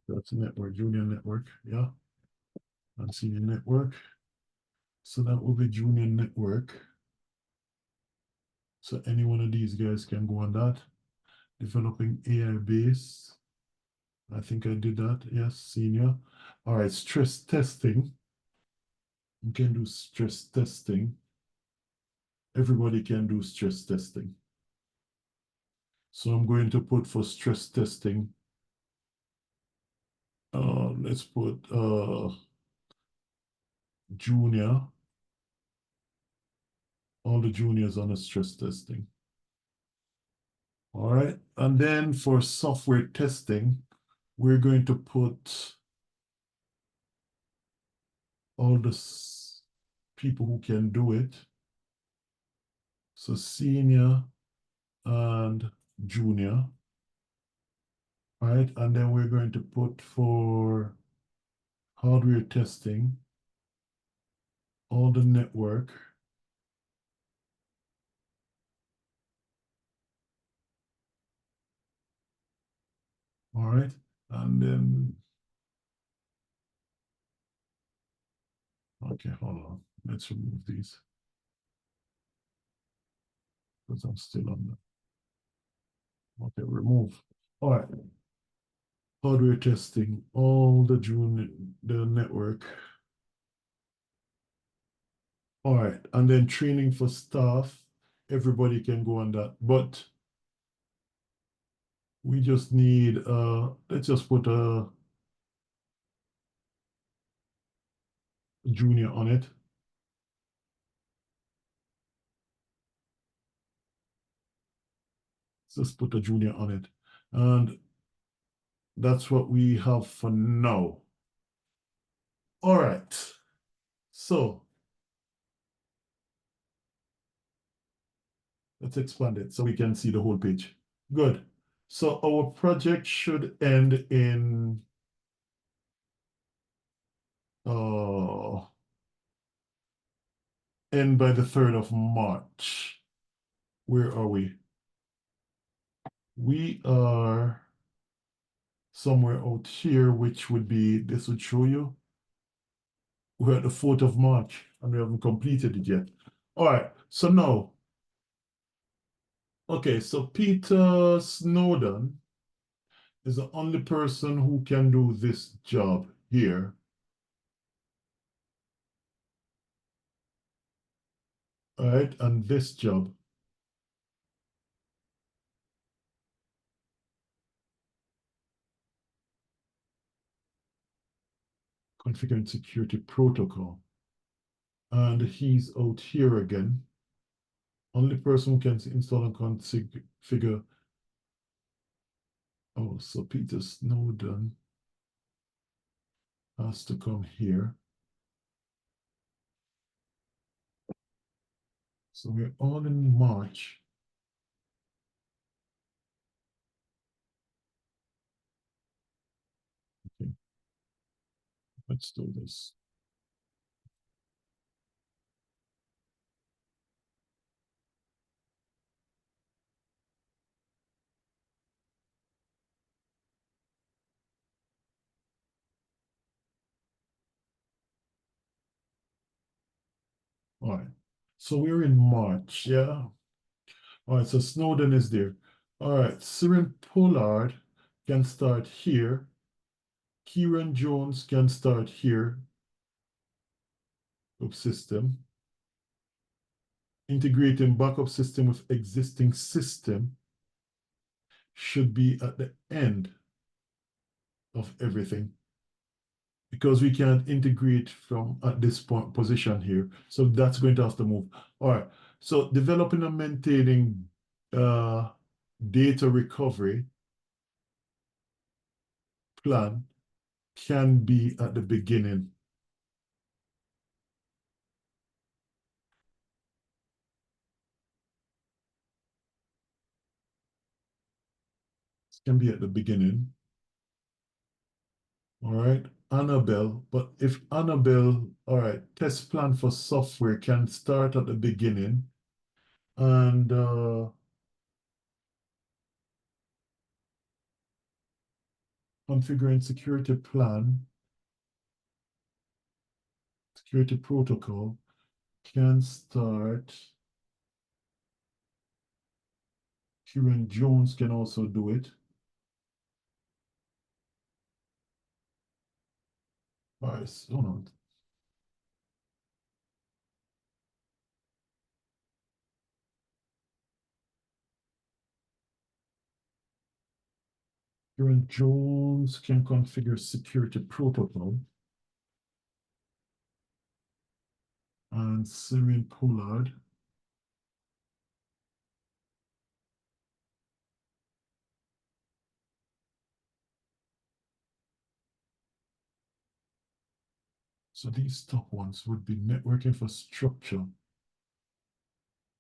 That's a network, junior network. Yeah. And senior network. So that will be junior network. So any one of these guys can go on that. Developing AI base. I think I did that. Yes, senior. All right, stress testing. You can do stress testing. Everybody can do stress testing. So I'm going to put for stress testing. Let's put junior. All the juniors on the stress testing. All right. And then for software testing, we're going to put all the people who can do it. So senior and junior. All right. And then we're going to put for hardware testing, all the network. All right. And then, okay, hold on. Let's remove these because I'm still on that. Okay, remove. All right. hardware testing, all the network. All right, and then training for staff. Everybody can go on that, but we just need let's just put a junior on it. Let's just put a junior on it. And that's what we have for now. All right. So let's expand it so we can see the whole page. Good. So our project should end in end by the 3rd of March. Where are we? We are somewhere out here, which would be, this would show you. We're at the 4th of March and we haven't completed it yet. All right, so now, okay, so Peter Snowden is the only person who can do this job here. All right, and this job. Configuring security protocol. And he's out here again. Only person who can install and configure. Oh, so Peter Snowden has to come here. So we're all in March. Okay, let's do this. All right, so we're in March, yeah. All right, so Snowden is there. All right, Siren Pollard can start here. Kieran Jones can start here. Of system. Integrating backup system with existing system should be at the end of everything, because we can't integrate from at this point position here. So that's going to have to move. All right. So developing and maintaining data recovery plan can be at the beginning. It can be at the beginning. All right. Annabelle, but if Annabelle, all right, test plan for software can start at the beginning, and configuring security plan, security protocol can start. Kieran Jones can also do it. All right, so hold on. Kieran Jones can configure security protocol. And Syrian Pollard. So these top ones would be network infrastructure,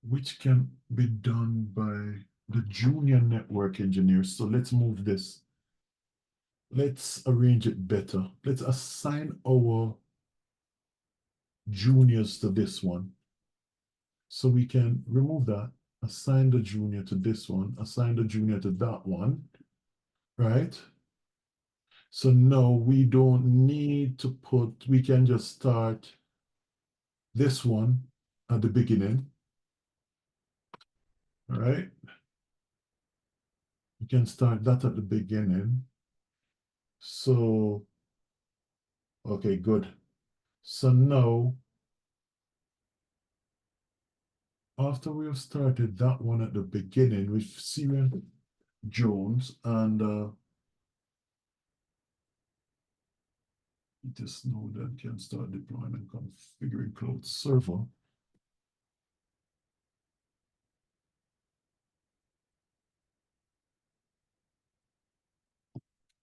which can be done by the junior network engineers. So let's move this. Let's arrange it better. Let's assign our juniors to this one. So we can remove that, assign the junior to this one, assign the junior to that one, right? So no, we don't need to put, we can just start this one at the beginning, all right? We can start that at the beginning. So, okay, good. So now, after we have started that one at the beginning with Syrian Jones and just know that can start deploying and configuring cloud server.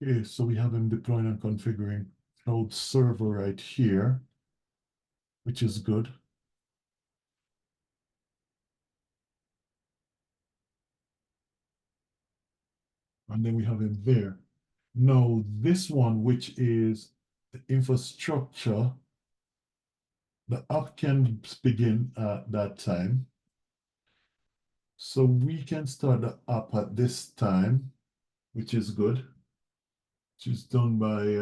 Okay, so we have him deploying and configuring cloud server right here, which is good. And then we have him there. Now, this one, which is the infrastructure, the app can begin at that time. So we can start the app at this time, which is good, which is done by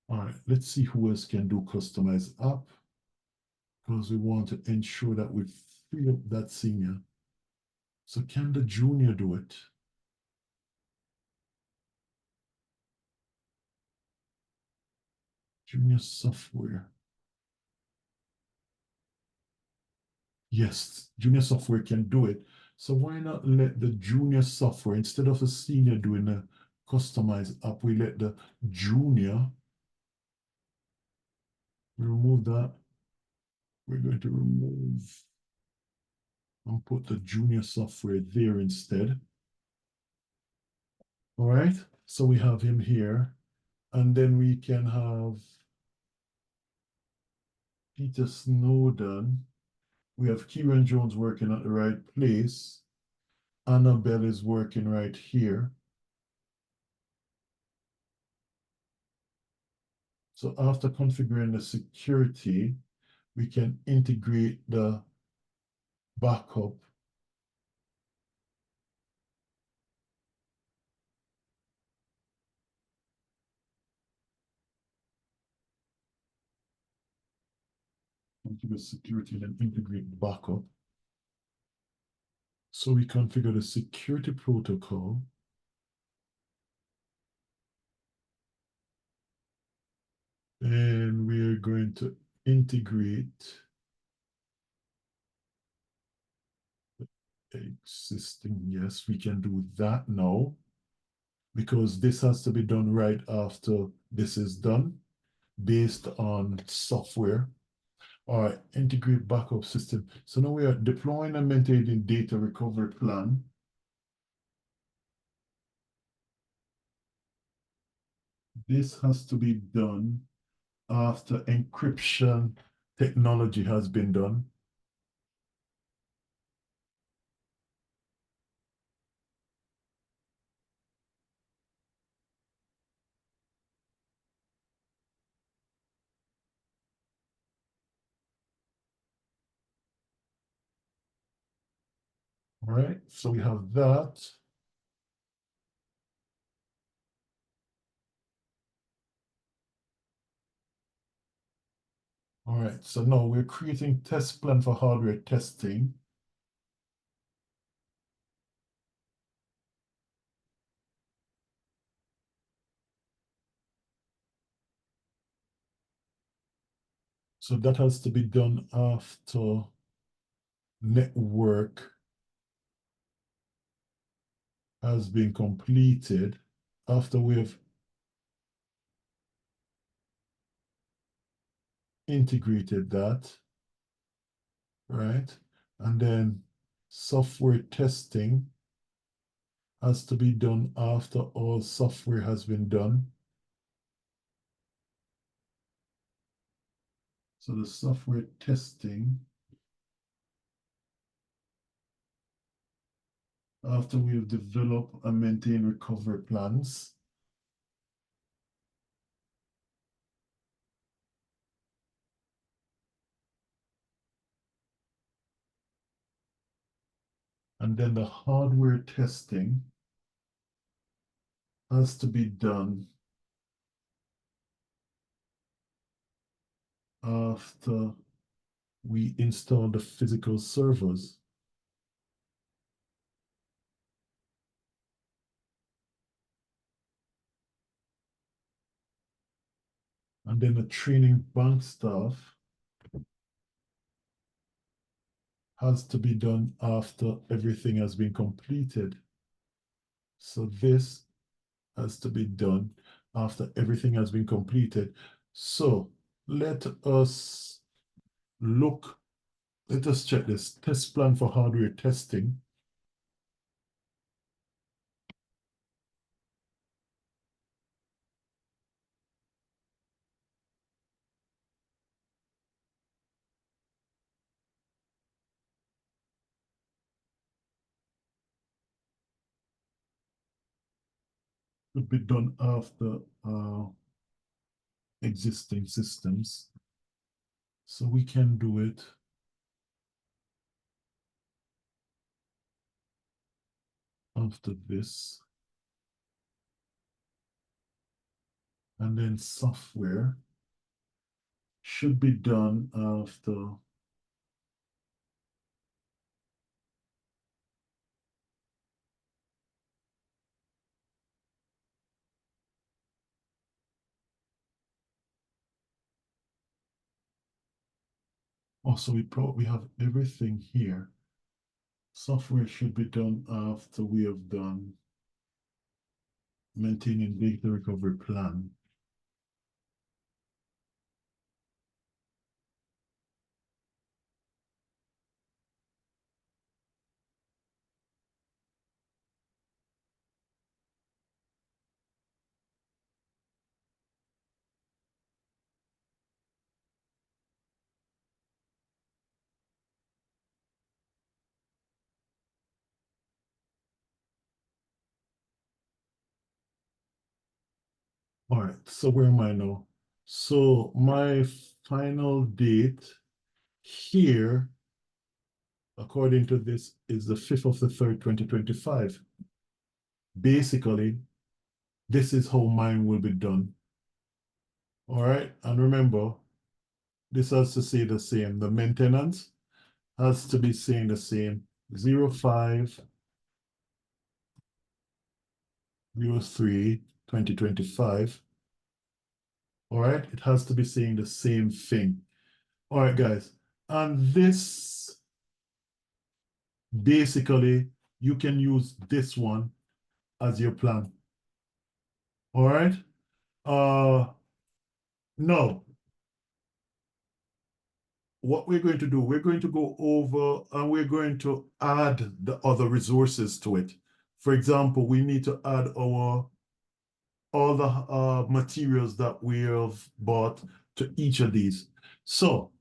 all right, let's see who else can do customized app because we want to ensure that we free up that senior. So can the junior do it? Junior software. Yes, junior software can do it. So why not let the junior software, instead of a senior doing a customized app, we let the junior, we remove that. We're going to remove and put the junior software there instead. All right, so we have him here. And then we can have Peter Snowden. We have Kieran Jones working at the right place. Annabelle is working right here. So after configuring the security, we can integrate the backup. Configure security and then integrate backup. So we configure the security protocol. And we're going to integrate existing. Yes, we can do that now because this has to be done right after this is done based on software. All right, integrate backup system. So now we are deploying and maintaining data recovery plan. This has to be done after encryption technology has been done. All right, so we have that. All right, so now we're creating test plan for hardware testing. So that has to be done after network has been completed, after we've integrated that, right? And then software testing has to be done after all software has been done. So the software testing, after we've developed and maintained recovery plans. And then the hardware testing has to be done after we install the physical servers. And then the training bank staff has to be done after everything has been completed. So this has to be done after everything has been completed. So let us look, let us check this test plan for hardware testing. Would be done after existing systems. So we can do it after this. And then software should be done after also we have everything here. Software should be done after we have done maintaining data recovery plan. All right, so where am I now? So my final date here, according to this, is the 5th of the 3rd, 2025. Basically, this is how mine will be done. All right, and remember, this has to say the same. The maintenance has to be saying the same. 05/03, 2025. All right, it has to be saying the same thing. All right, guys, and this basically you can use this one as your plan. All right. No, what we're going to do, we're going to go over and we're going to add the other resources to it. For example, we need to add our all the materials that we have bought to each of these. So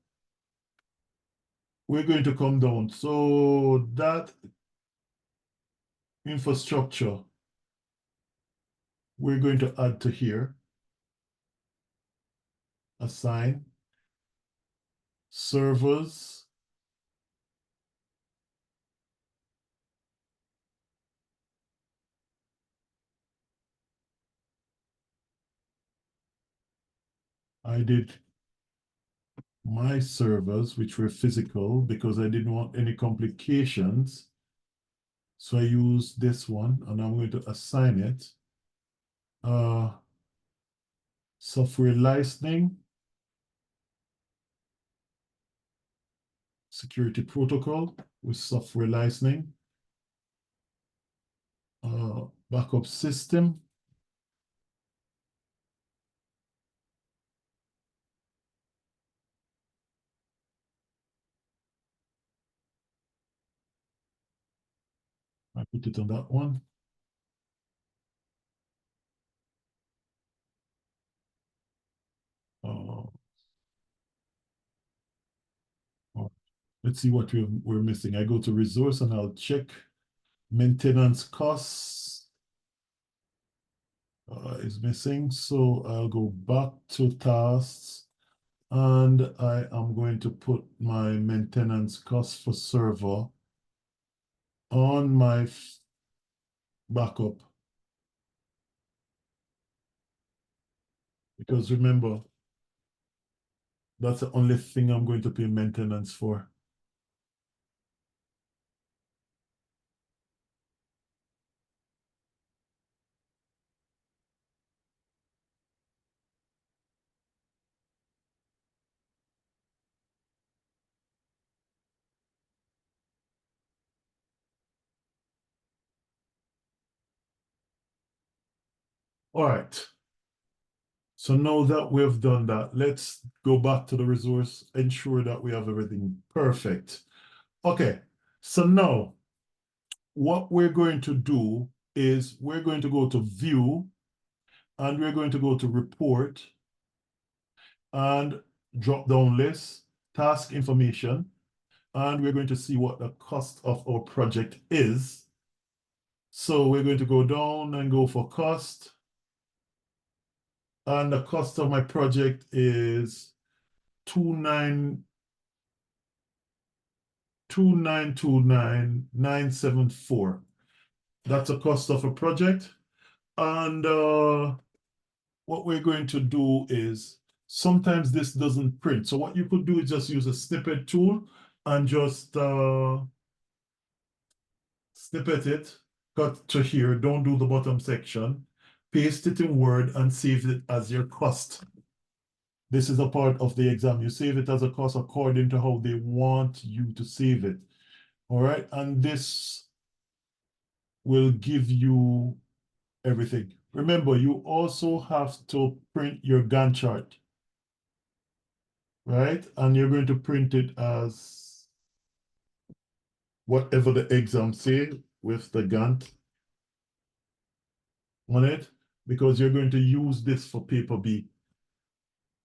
we're going to come down. So that infrastructure, we're going to add to here, assign, servers, I did my servers, which were physical, because I didn't want any complications. So I use this one and I'm going to assign it. Software licensing, security protocol with software licensing, backup system, I put it on that one. Uh, let's see what we're missing. I go to resource and I'll check maintenance costs is missing. So I'll go back to tasks and I am going to put my maintenance cost for server on my backup. Because remember, that's the only thing I'm going to pay maintenance for. All right. So now that we've done that, let's go back to the resource, ensure that we have everything perfect. Okay, so now what we're going to do is we're going to go to view and we're going to go to report and drop down list, task information, and we're going to see what the cost of our project is. So we're going to go down and go for cost. And the cost of my project is 2929974. That's a cost of a project. And what we're going to do is sometimes this doesn't print. So what you could do is just use a snippet tool and just snippet it, cut to here, don't do the bottom section, paste it in Word and save it as your cost. This is a part of the exam. You save it as a cost according to how they want you to save it. All right, and this will give you everything. Remember, you also have to print your Gantt chart, right? And you're going to print it as whatever the exam say with the Gantt on it, because you're going to use this for paper B.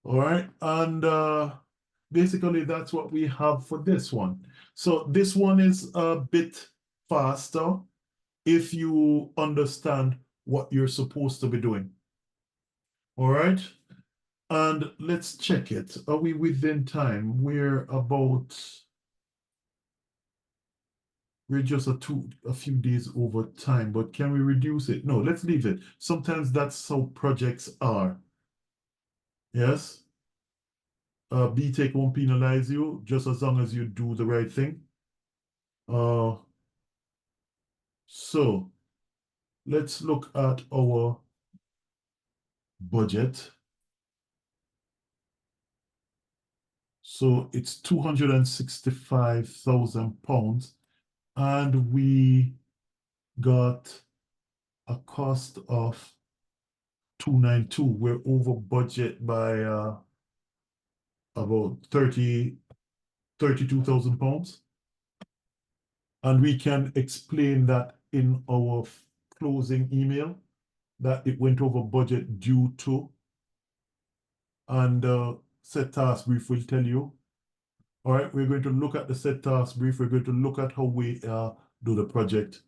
All right, and basically that's what we have for this one. So this one is a bit faster if you understand what you're supposed to be doing. All right, and let's check it. Are we within time? We're just a few days over time, but can we reduce it? No, let's leave it. Sometimes that's how projects are. Yes. BTEC won't penalize you just as long as you do the right thing. So let's look at our budget. So it's £265,000 and we got a cost of 292. We're over budget by about 32,000 pounds. And we can explain that in our closing email that it went over budget due to, and set task brief will tell you. All right, we're going to look at the set task brief. We're going to look at how we do the project.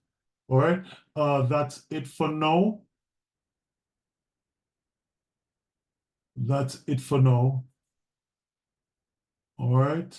All right, that's it for now. That's it for now. All right.